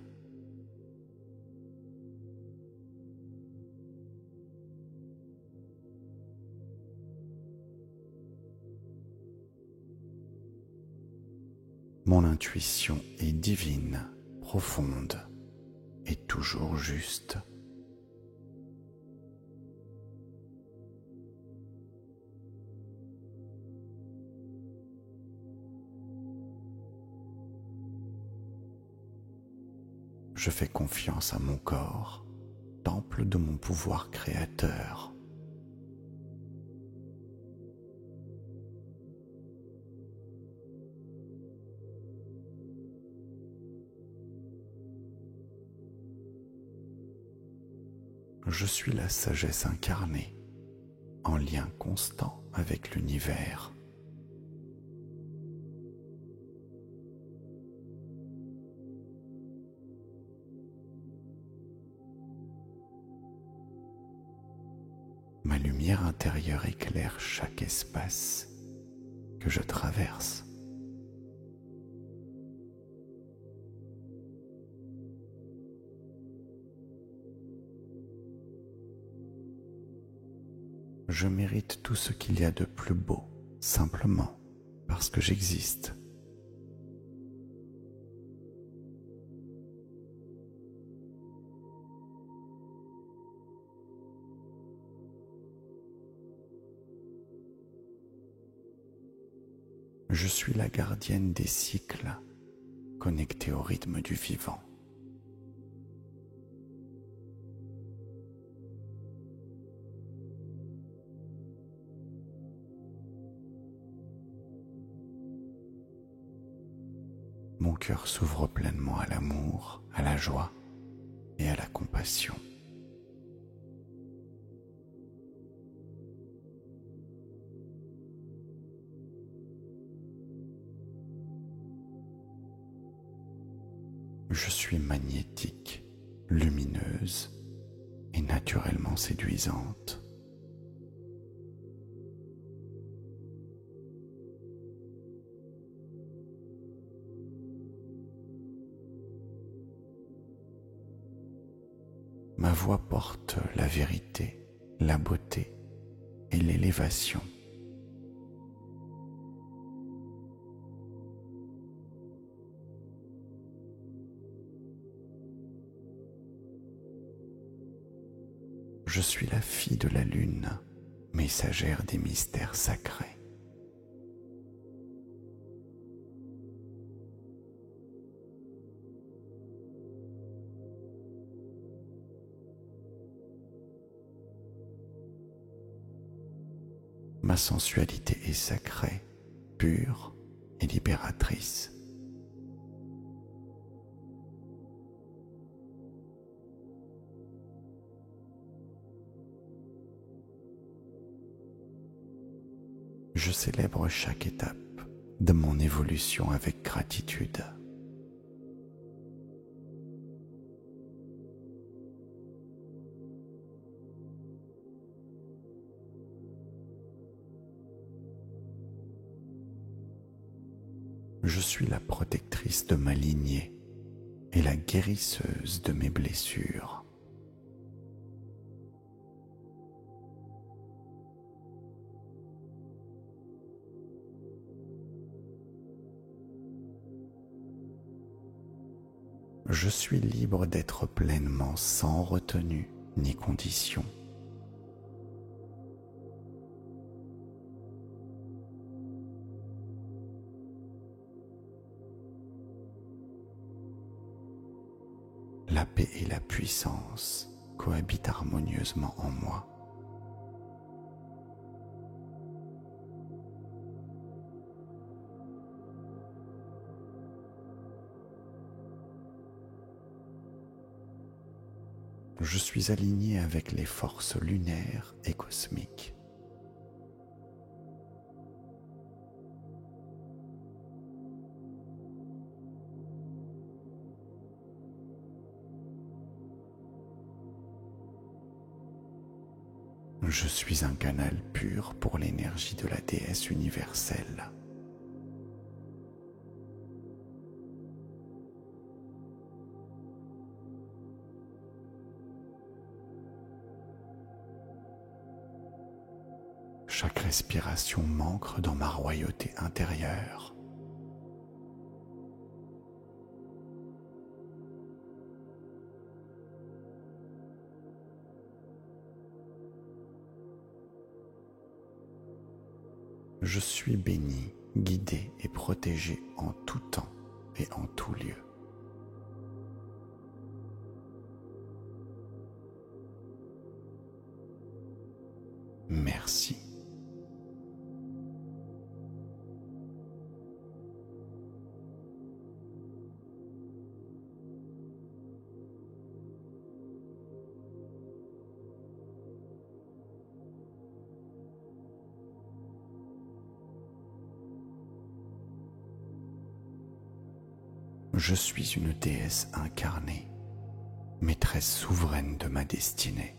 Mon intuition est divine, profonde et toujours juste. Je fais confiance à mon corps, temple de mon pouvoir créateur. Je suis la sagesse incarnée, en lien constant avec l'univers. Ma lumière intérieure éclaire chaque espace que je traverse. Je mérite tout ce qu'il y a de plus beau, simplement parce que j'existe. Je suis la gardienne des cycles, connectée au rythme du vivant. Mon cœur s'ouvre pleinement à l'amour, à la joie et à la compassion. Je suis magnétique, lumineuse et naturellement séduisante. Ma voix porte la vérité, la beauté et l'élévation. Je suis la fille de la lune, messagère des mystères sacrés. Ma sensualité est sacrée, pure et libératrice. Je célèbre chaque étape de mon évolution avec gratitude. Je suis la protectrice de ma lignée et la guérisseuse de mes blessures. Je suis libre d'être pleinement sans retenue ni condition. La paix et la puissance cohabitent harmonieusement en moi. Je suis aligné avec les forces lunaires et cosmiques. Je suis un canal pur pour l'énergie de la déesse universelle. Chaque respiration m'ancre dans ma royauté intérieure. Je suis béni, guidé et protégé en tout temps et en tout lieu. Merci. Je suis une déesse incarnée, maîtresse souveraine de ma destinée.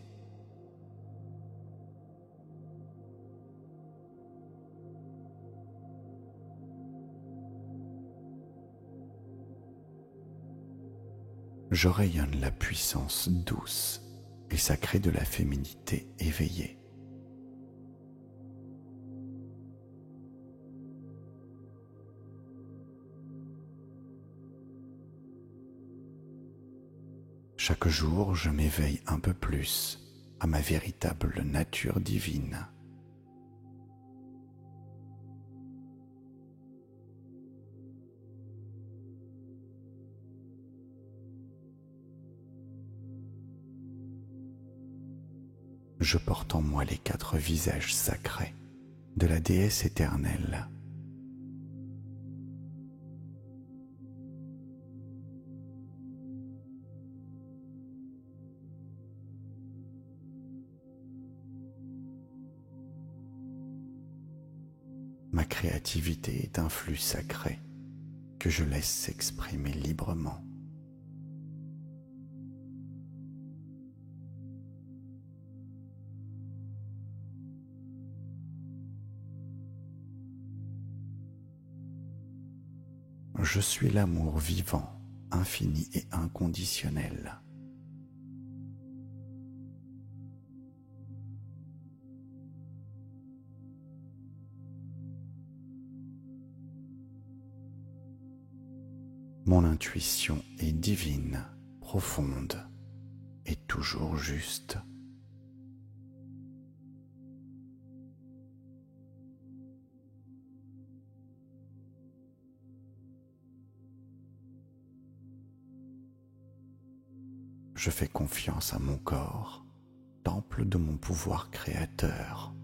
Je rayonne la puissance douce et sacrée de la féminité éveillée. Chaque jour, je m'éveille un peu plus à ma véritable nature divine. je porte en moi les 4 visages sacrés de la déesse éternelle. Ma créativité est un flux sacré que je laisse s'exprimer librement. Je suis l'amour vivant, infini et inconditionnel. Mon intuition est divine, profonde et toujours juste. Je fais confiance à mon corps, temple de mon pouvoir créateur.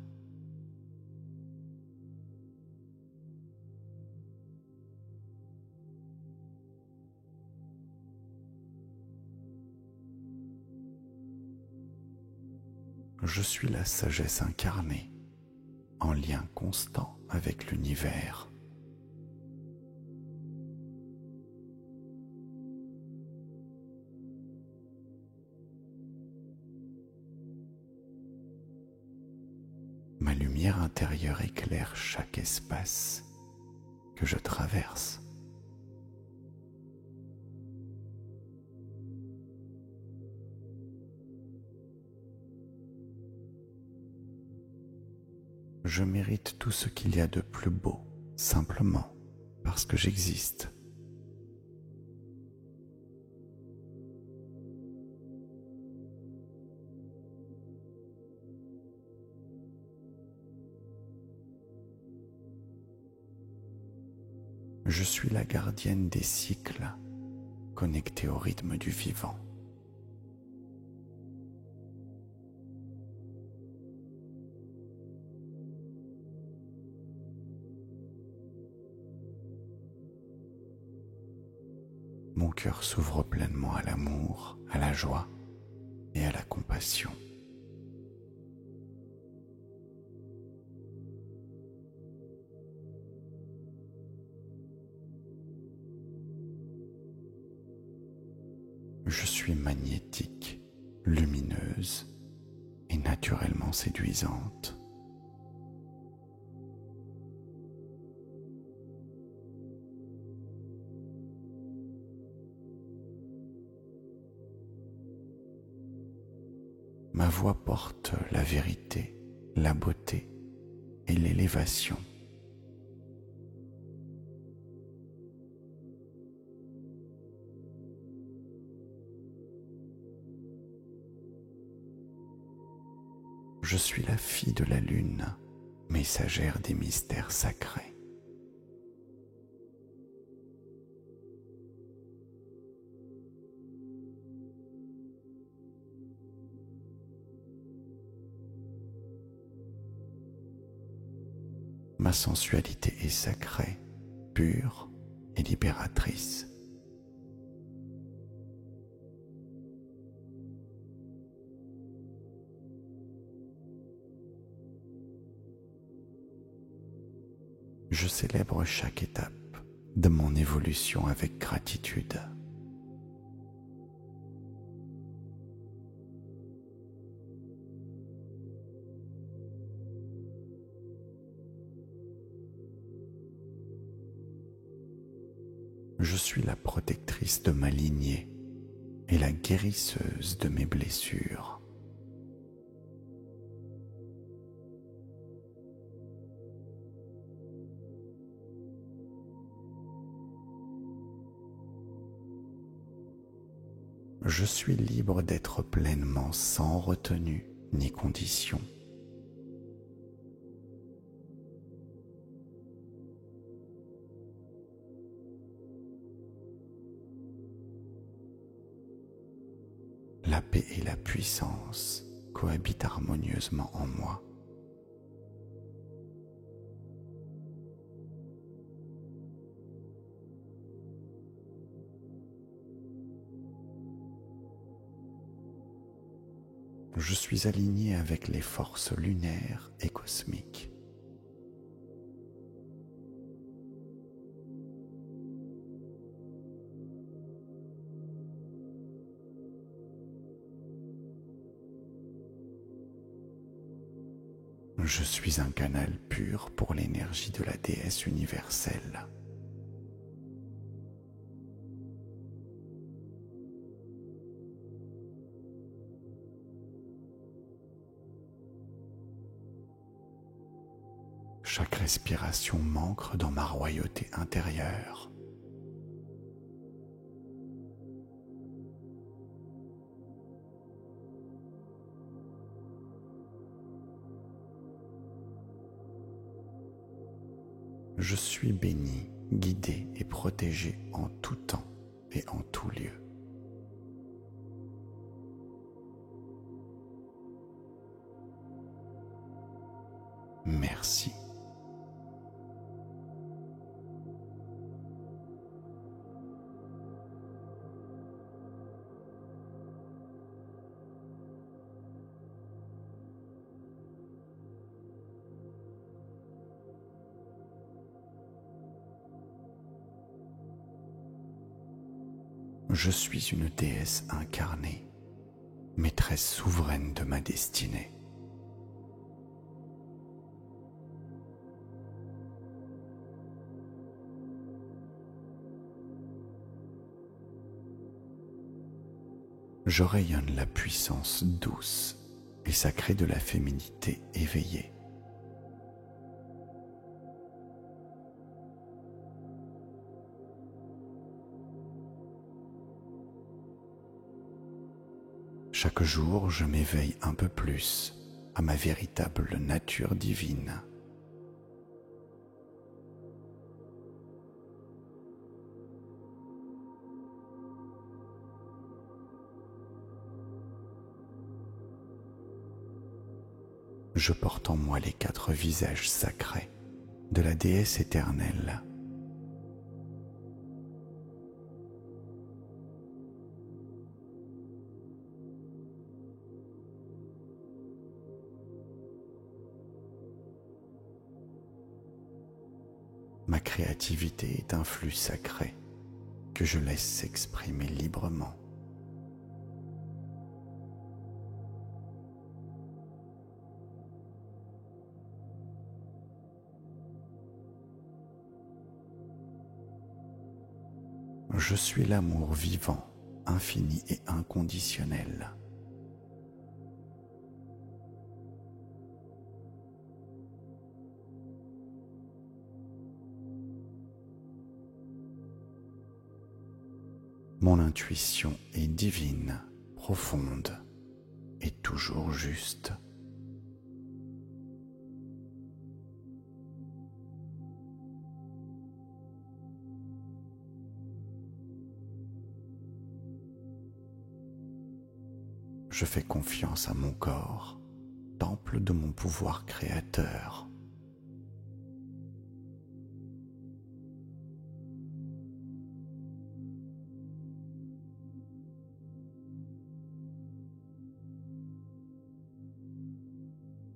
Je suis la sagesse incarnée, en lien constant avec l'univers. Ma lumière intérieure éclaire chaque espace que je traverse. Je mérite tout ce qu'il y a de plus beau, simplement parce que j'existe. Je suis la gardienne des cycles, connectée au rythme du vivant. Mon cœur s'ouvre pleinement à l'amour, à la joie et à la compassion. Je suis magnétique, lumineuse et naturellement séduisante. Ma voix porte la vérité, la beauté et l'élévation. Je suis la fille de la lune, messagère des mystères sacrés. Ma sensualité est sacrée, pure et libératrice. Je célèbre chaque étape de mon évolution avec gratitude. Je suis la protectrice de ma lignée et la guérisseuse de mes blessures. Je suis libre d'être pleinement sans retenue ni condition. La paix et la puissance cohabitent harmonieusement en moi. Je suis aligné avec les forces lunaires et cosmiques. Je suis un canal pur pour l'énergie de la déesse universelle. Chaque respiration m'ancre dans ma royauté intérieure. Je suis béni, guidé et protégé en tout temps et en tout lieu. Merci. Je suis une déesse incarnée, maîtresse souveraine de ma destinée. Je rayonne la puissance douce et sacrée de la féminité éveillée. Chaque jour, je m'éveille un peu plus à ma véritable nature divine. Je porte en moi les 4 visages sacrés de la déesse éternelle. Ma créativité est un flux sacré que je laisse s'exprimer librement. Je suis l'amour vivant, infini et inconditionnel. Mon intuition est divine, profonde et toujours juste. Je fais confiance à mon corps, temple de mon pouvoir créateur.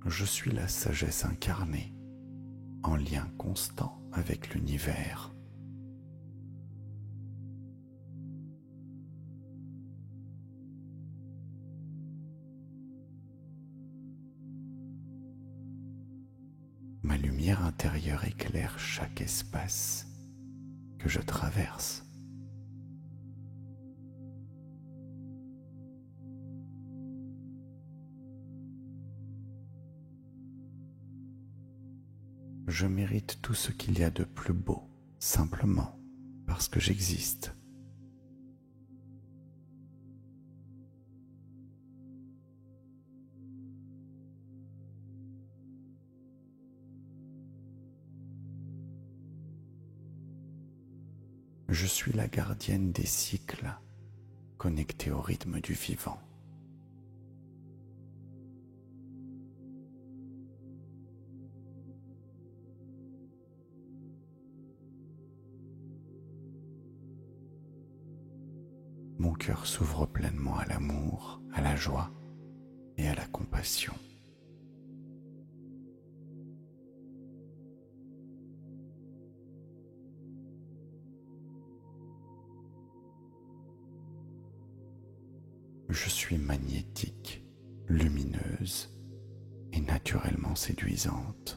Je suis la sagesse incarnée, en lien constant avec l'univers. Ma lumière intérieure éclaire chaque espace que je traverse. Je mérite tout ce qu'il y a de plus beau, simplement parce que j'existe. Je suis la gardienne des cycles, connectée au rythme du vivant. mon cœur s'ouvre pleinement à l'amour, à la joie et à la compassion. Je suis magnétique, lumineuse et naturellement séduisante.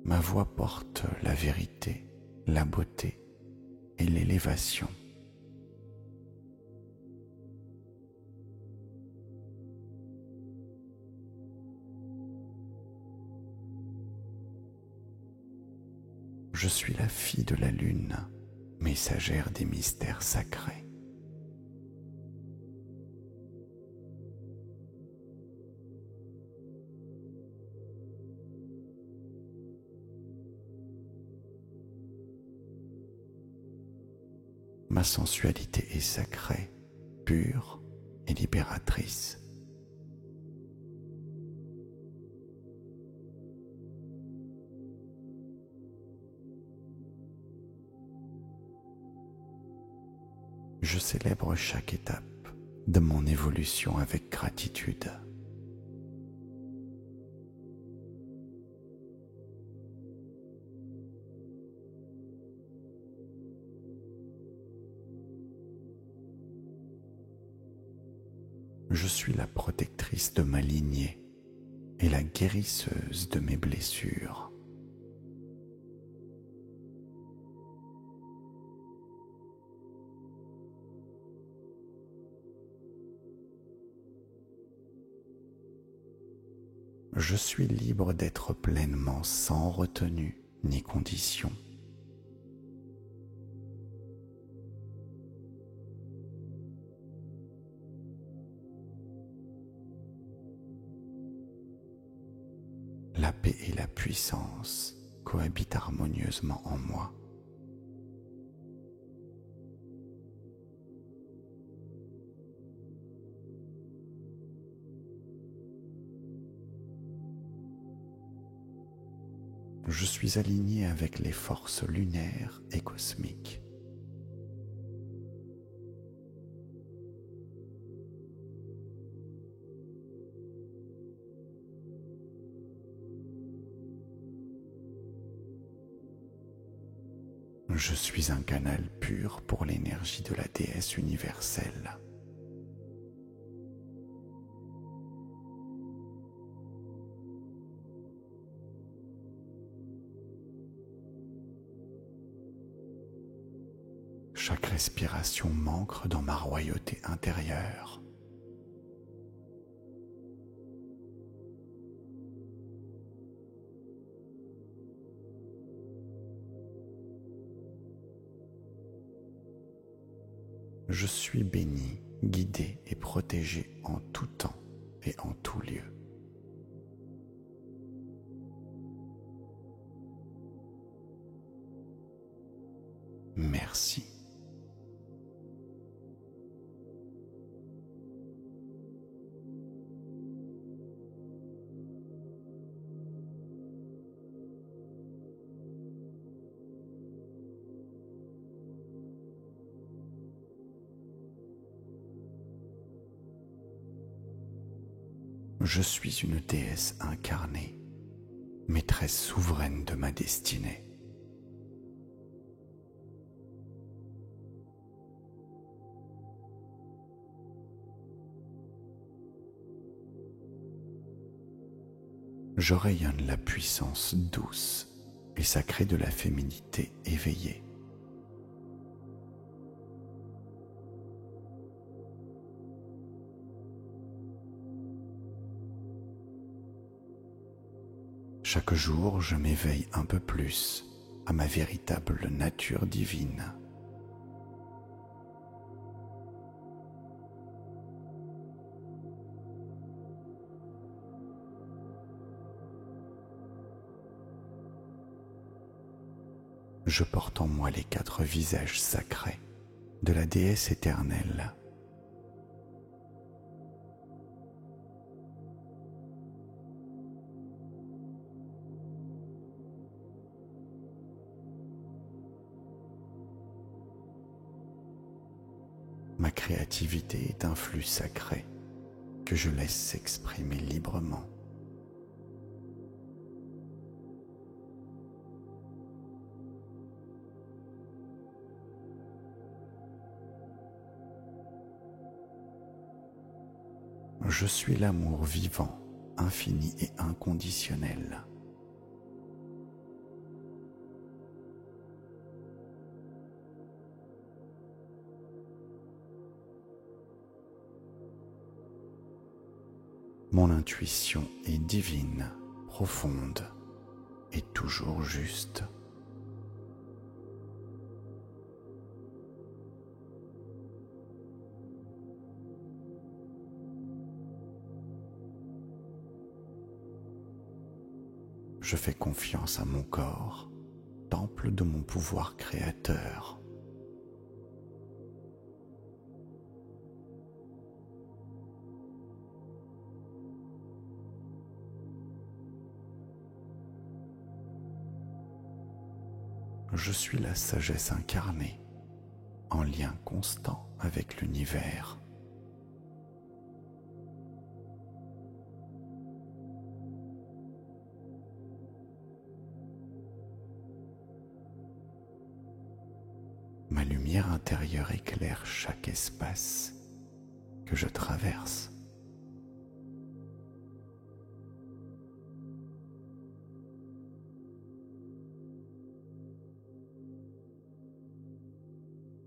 Ma voix porte la vérité, la beauté et l'élévation. Je suis la fille de la lune, messagère des mystères sacrés. Ma sensualité est sacrée, pure et libératrice. Je célèbre chaque étape de mon évolution avec gratitude. Je suis la protectrice de ma lignée et la guérisseuse de mes blessures. Je suis libre d'être pleinement sans retenue ni condition. La paix et la puissance cohabitent harmonieusement en moi. Je suis aligné avec les forces lunaires et cosmiques. Je suis un canal pur pour l'énergie de la déesse universelle. Chaque respiration m'ancre dans ma royauté intérieure. Je suis béni, guidé et protégé en tout temps et en tout lieu. Merci. Je suis une déesse incarnée, maîtresse souveraine de ma destinée. Je rayonne la puissance douce et sacrée de la féminité éveillée. Chaque jour, je m'éveille un peu plus à ma véritable nature divine. Je porte en moi les 4 visages sacrés de la déesse éternelle. créativité est un flux sacré que je laisse s'exprimer librement. Je suis l'amour vivant, infini et inconditionnel. Mon intuition est divine, profonde et toujours juste. Je fais confiance à mon corps, temple de mon pouvoir créateur. Je suis la sagesse incarnée, en lien constant avec l'univers. Ma lumière intérieure éclaire chaque espace que je traverse.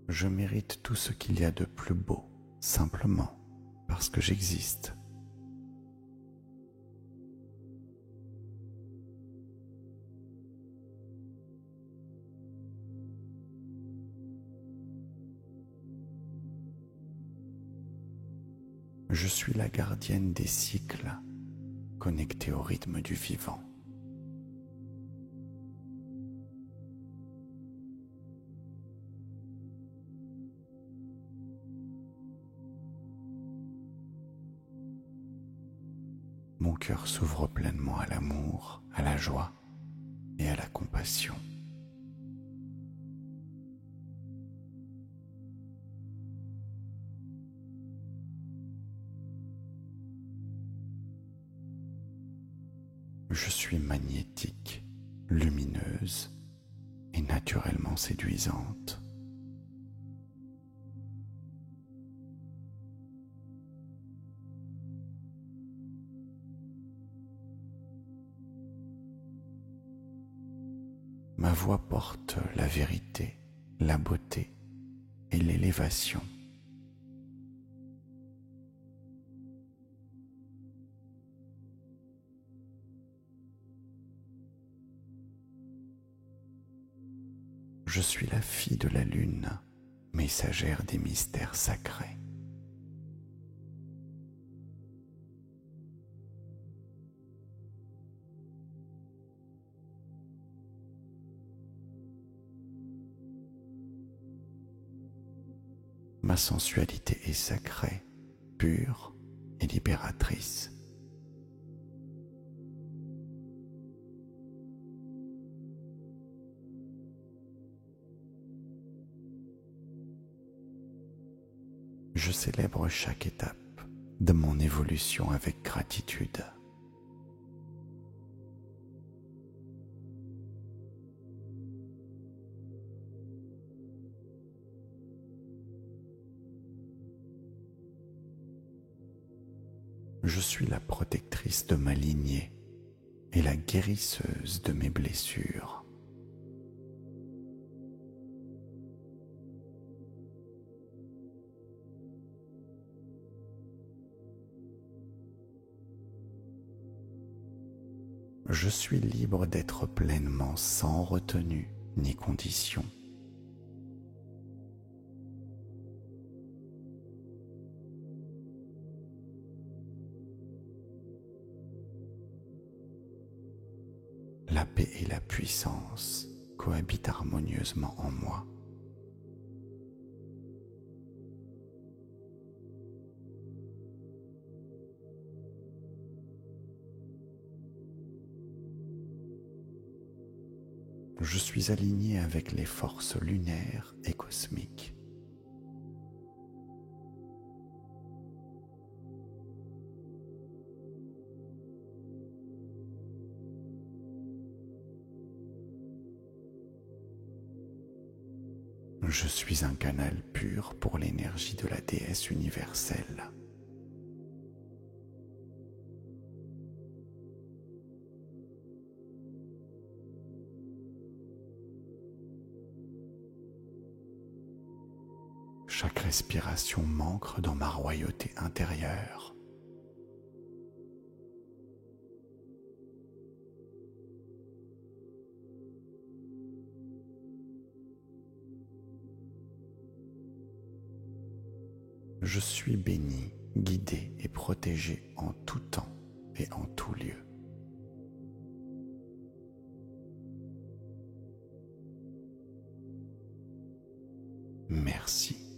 Je mérite tout ce qu'il y a de plus beau, simplement parce que j'existe. Je suis la gardienne des cycles, connectée au rythme du vivant. Mon cœur s'ouvre pleinement à l'amour, à la joie et à la compassion. Je suis magnétique, lumineuse et naturellement séduisante. Ma voix porte la vérité, la beauté et l'élévation. Je suis la fille de la lune, messagère des mystères sacrés. Ma sensualité est sacrée, pure et libératrice. Je célèbre chaque étape de mon évolution avec gratitude. Je suis la protectrice de ma lignée et la guérisseuse de mes blessures. Je suis libre d'être pleinement sans retenue ni condition. La paix et la puissance cohabitent harmonieusement en moi. Je suis aligné avec les forces lunaires et cosmiques. Je suis un canal pur pour l'énergie de la déesse universelle. Chaque respiration m'ancre dans ma royauté intérieure. Je suis béni, guidé et protégé en tout temps et en tout lieu. Merci.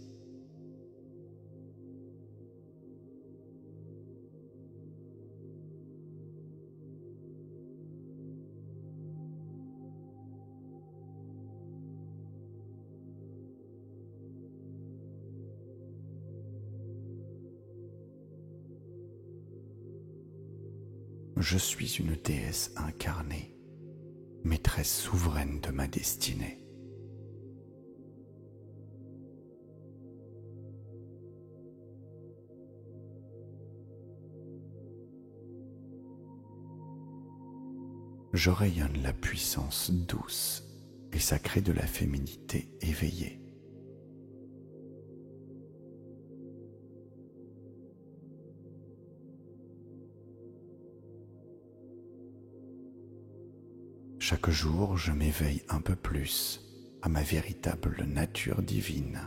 Je suis une déesse incarnée, maîtresse souveraine de ma destinée. Je rayonne la puissance douce et sacrée de la féminité éveillée. Chaque jour, je m'éveille un peu plus à ma véritable nature divine.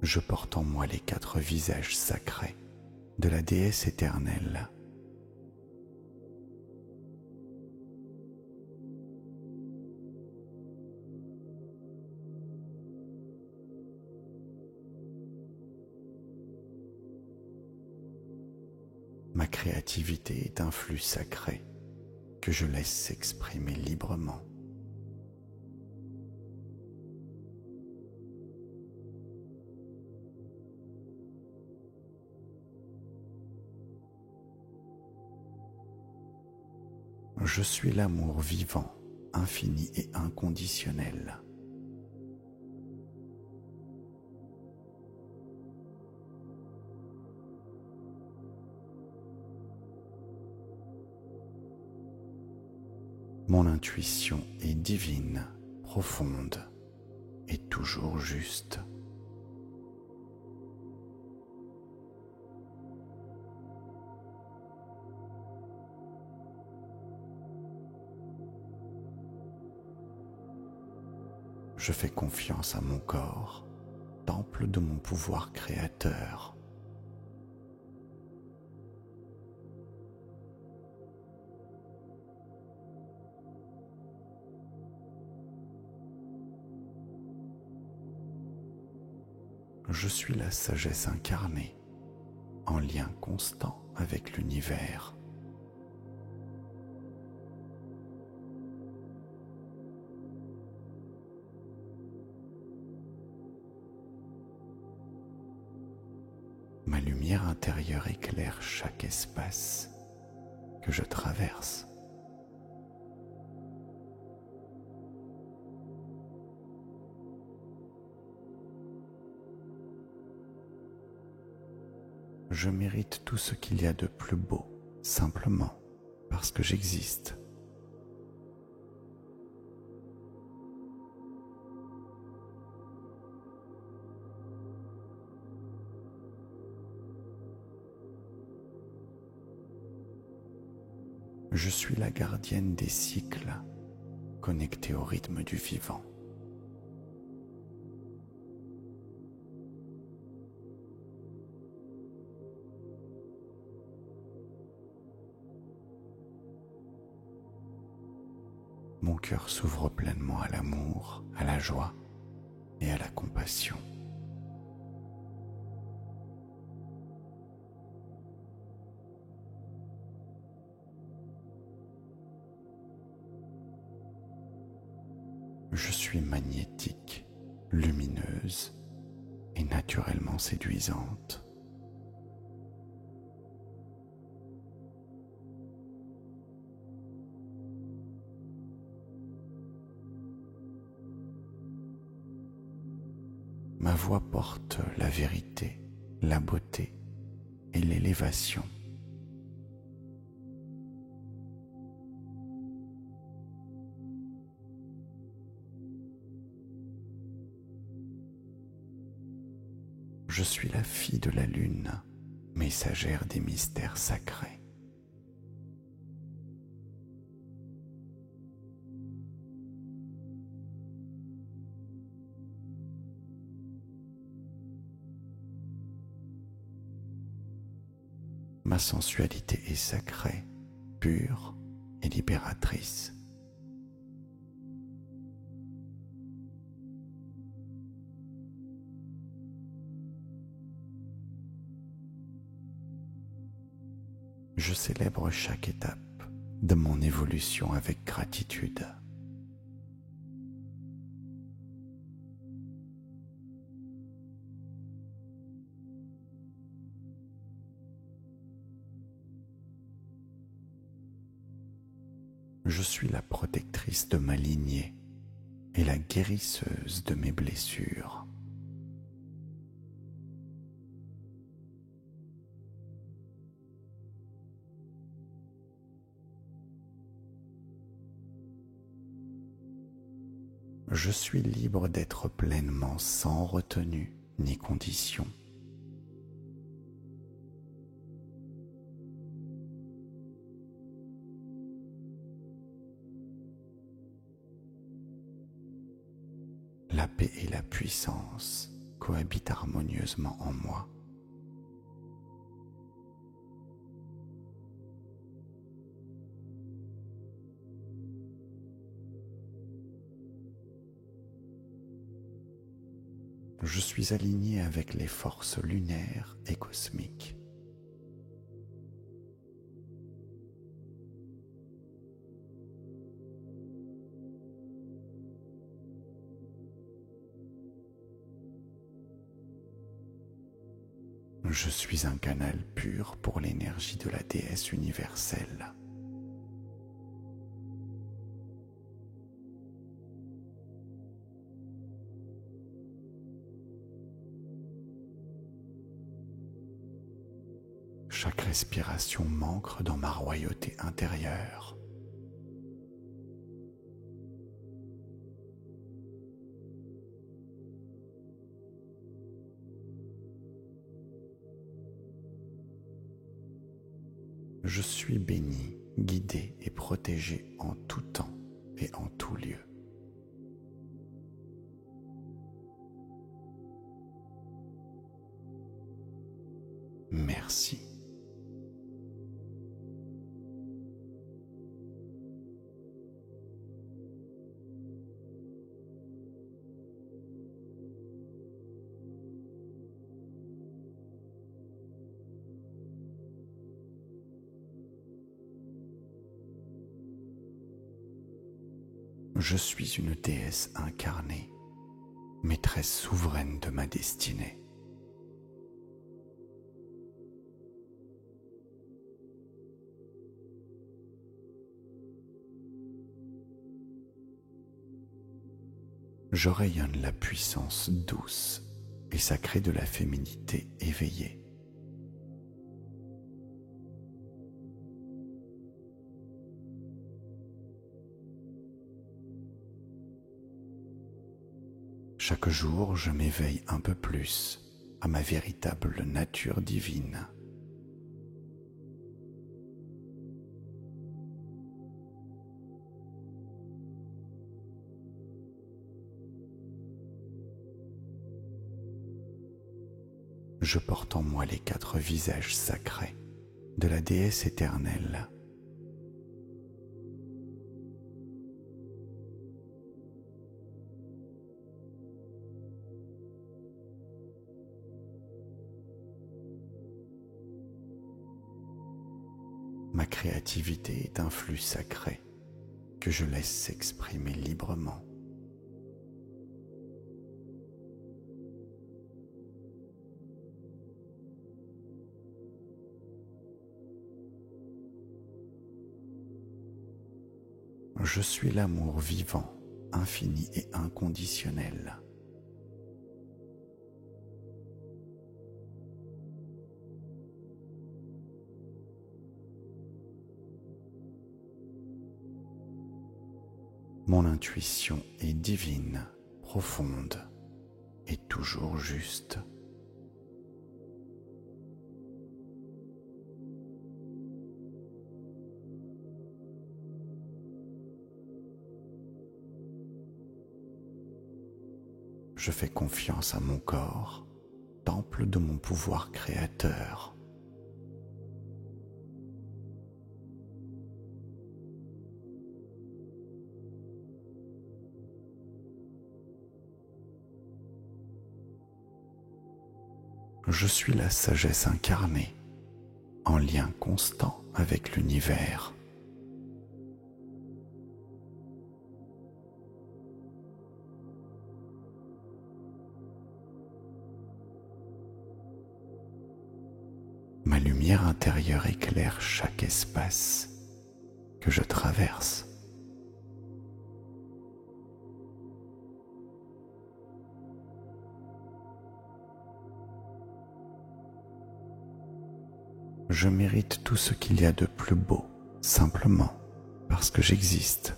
Je porte en moi les 4 visages sacrés de la déesse éternelle. Ma créativité est un flux sacré que je laisse s'exprimer librement. Je suis l'amour vivant, infini et inconditionnel. Mon intuition est divine, profonde et toujours juste. Je fais confiance à mon corps, temple de mon pouvoir créateur. Je suis la sagesse incarnée, en lien constant avec l'univers. Ma lumière intérieure éclaire chaque espace que je traverse. Je mérite tout ce qu'il y a de plus beau, simplement parce que j'existe. Je suis la gardienne des cycles, connectée au rythme du vivant. Mon cœur s'ouvre pleinement à l'amour, à la joie et à la compassion. Je suis magnétique, lumineuse et naturellement séduisante. Ma voix porte la vérité, la beauté et l'élévation. Je suis la fille de la lune, messagère des mystères sacrés. Ma sensualité est sacrée, pure et libératrice. Je célèbre chaque étape de mon évolution avec gratitude. Je suis la protectrice de ma lignée et la guérisseuse de mes blessures. Je suis libre d'être pleinement sans retenue ni condition. La paix et la puissance cohabitent harmonieusement en moi. Je suis aligné avec les forces lunaires et cosmiques. Je suis un canal pur pour l'énergie de la déesse universelle. Chaque respiration m'ancre dans ma royauté intérieure. Je suis béni, guidé et protégé en tout temps et en tout lieu. Merci. Je suis une déesse incarnée, maîtresse souveraine de ma destinée. Je rayonne la puissance douce et sacrée de la féminité éveillée. Chaque jour, je m'éveille un peu plus à ma véritable nature divine. Je porte en moi les 4 visages sacrés de la déesse éternelle. Ma créativité est un flux sacré que je laisse s'exprimer librement. Je suis l'amour vivant, infini et inconditionnel. Mon intuition est divine, profonde et toujours juste. Je fais confiance à mon corps, temple de mon pouvoir créateur. Je suis la sagesse incarnée, en lien constant avec l'univers. Ma lumière intérieure éclaire chaque espace que je traverse. Je mérite tout ce qu'il y a de plus beau, simplement parce que j'existe.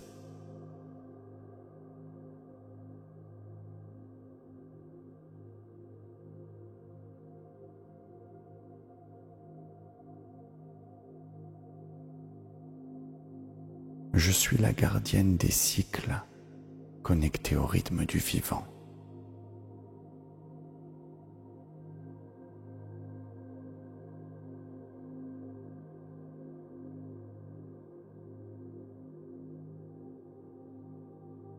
Je suis la gardienne des cycles, connectée au rythme du vivant.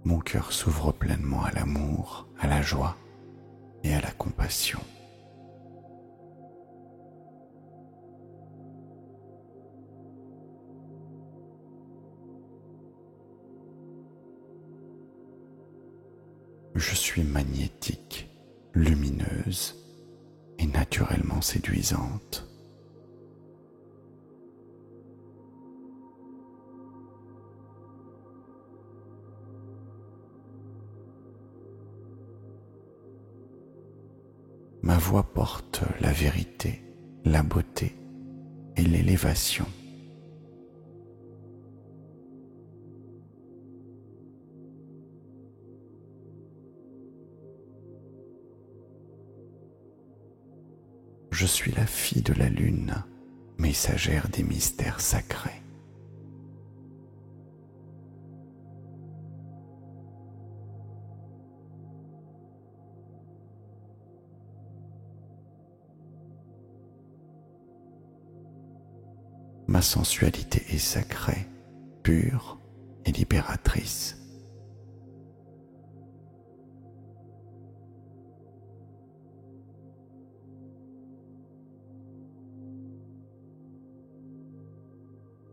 Mon cœur s'ouvre pleinement à l'amour, à la joie et à la compassion. Je suis magnétique, lumineuse et naturellement séduisante. Ma voix porte la vérité, la beauté et l'élévation. Je suis la fille de la lune, messagère des mystères sacrés. Ma sensualité est sacrée, pure et libératrice.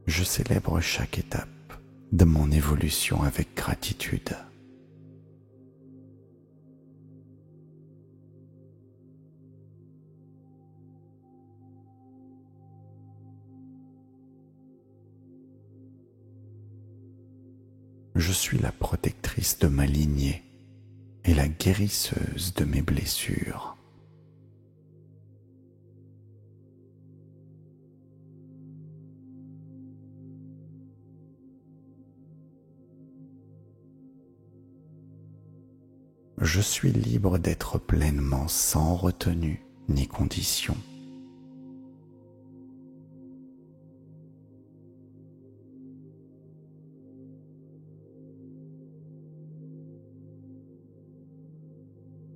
Je célèbre chaque étape de mon évolution avec gratitude. Je suis la protectrice de ma lignée et la guérisseuse de mes blessures. Je suis libre d'être pleinement sans retenue ni condition.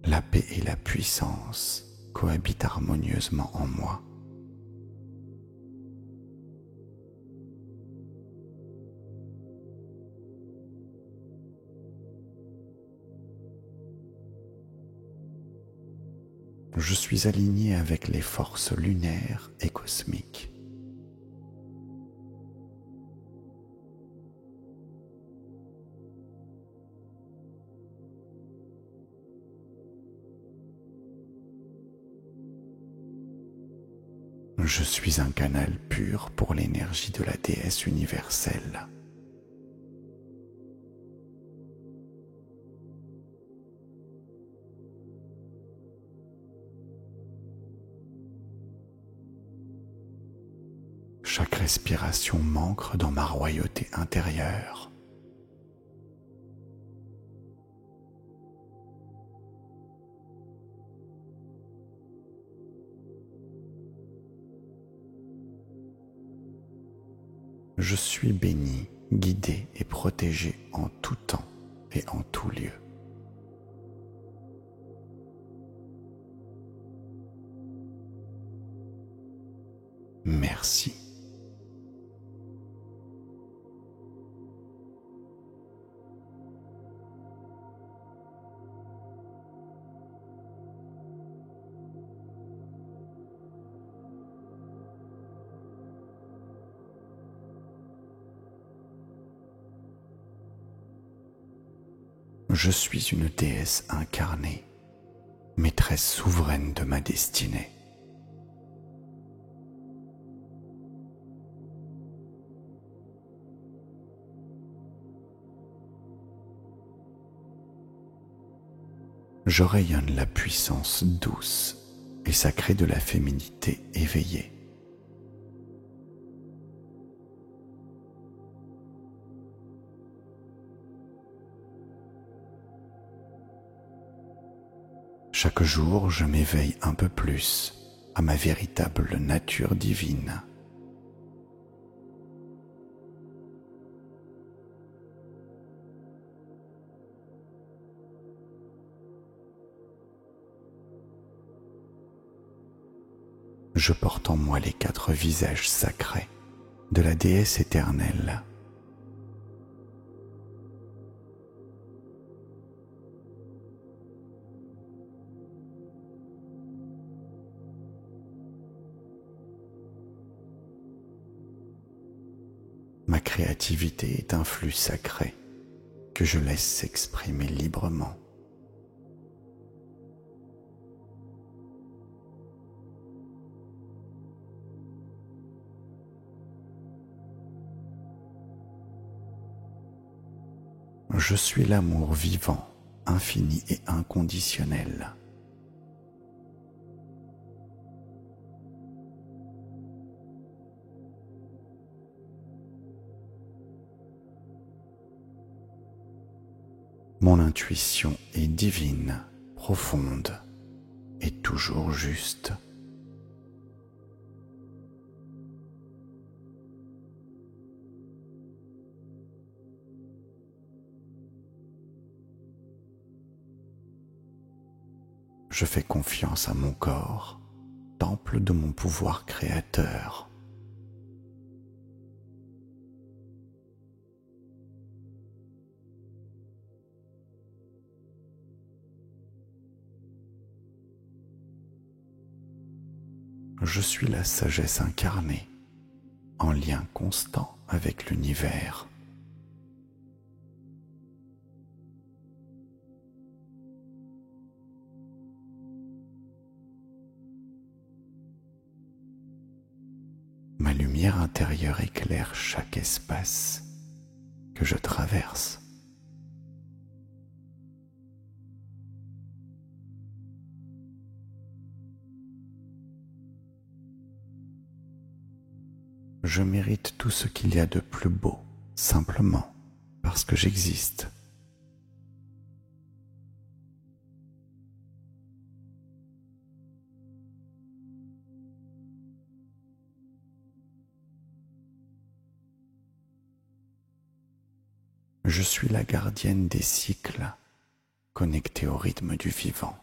La paix et la puissance cohabitent harmonieusement en moi. Je suis aligné avec les forces lunaires et cosmiques. Je suis un canal pur pour l'énergie de la déesse universelle. respiration m'ancre dans ma royauté intérieure. Je suis béni, guidé et protégé en tout temps et en tout lieu. Merci. Je suis une déesse incarnée, maîtresse souveraine de ma destinée. Je rayonne la puissance douce et sacrée de la féminité éveillée. Chaque jour, je m'éveille un peu plus à ma véritable nature divine. Je porte en moi les 4 visages sacrés de la déesse éternelle. Ma créativité est un flux sacré que je laisse s'exprimer librement. Je suis l'amour vivant, infini et inconditionnel. Mon intuition est divine, profonde et toujours juste. Je fais confiance à mon corps, temple de mon pouvoir créateur. Je suis la sagesse incarnée, en lien constant avec l'univers. Ma lumière intérieure éclaire chaque espace que je traverse. Je mérite tout ce qu'il y a de plus beau, simplement parce que j'existe. Je suis la gardienne des cycles, connectée au rythme du vivant.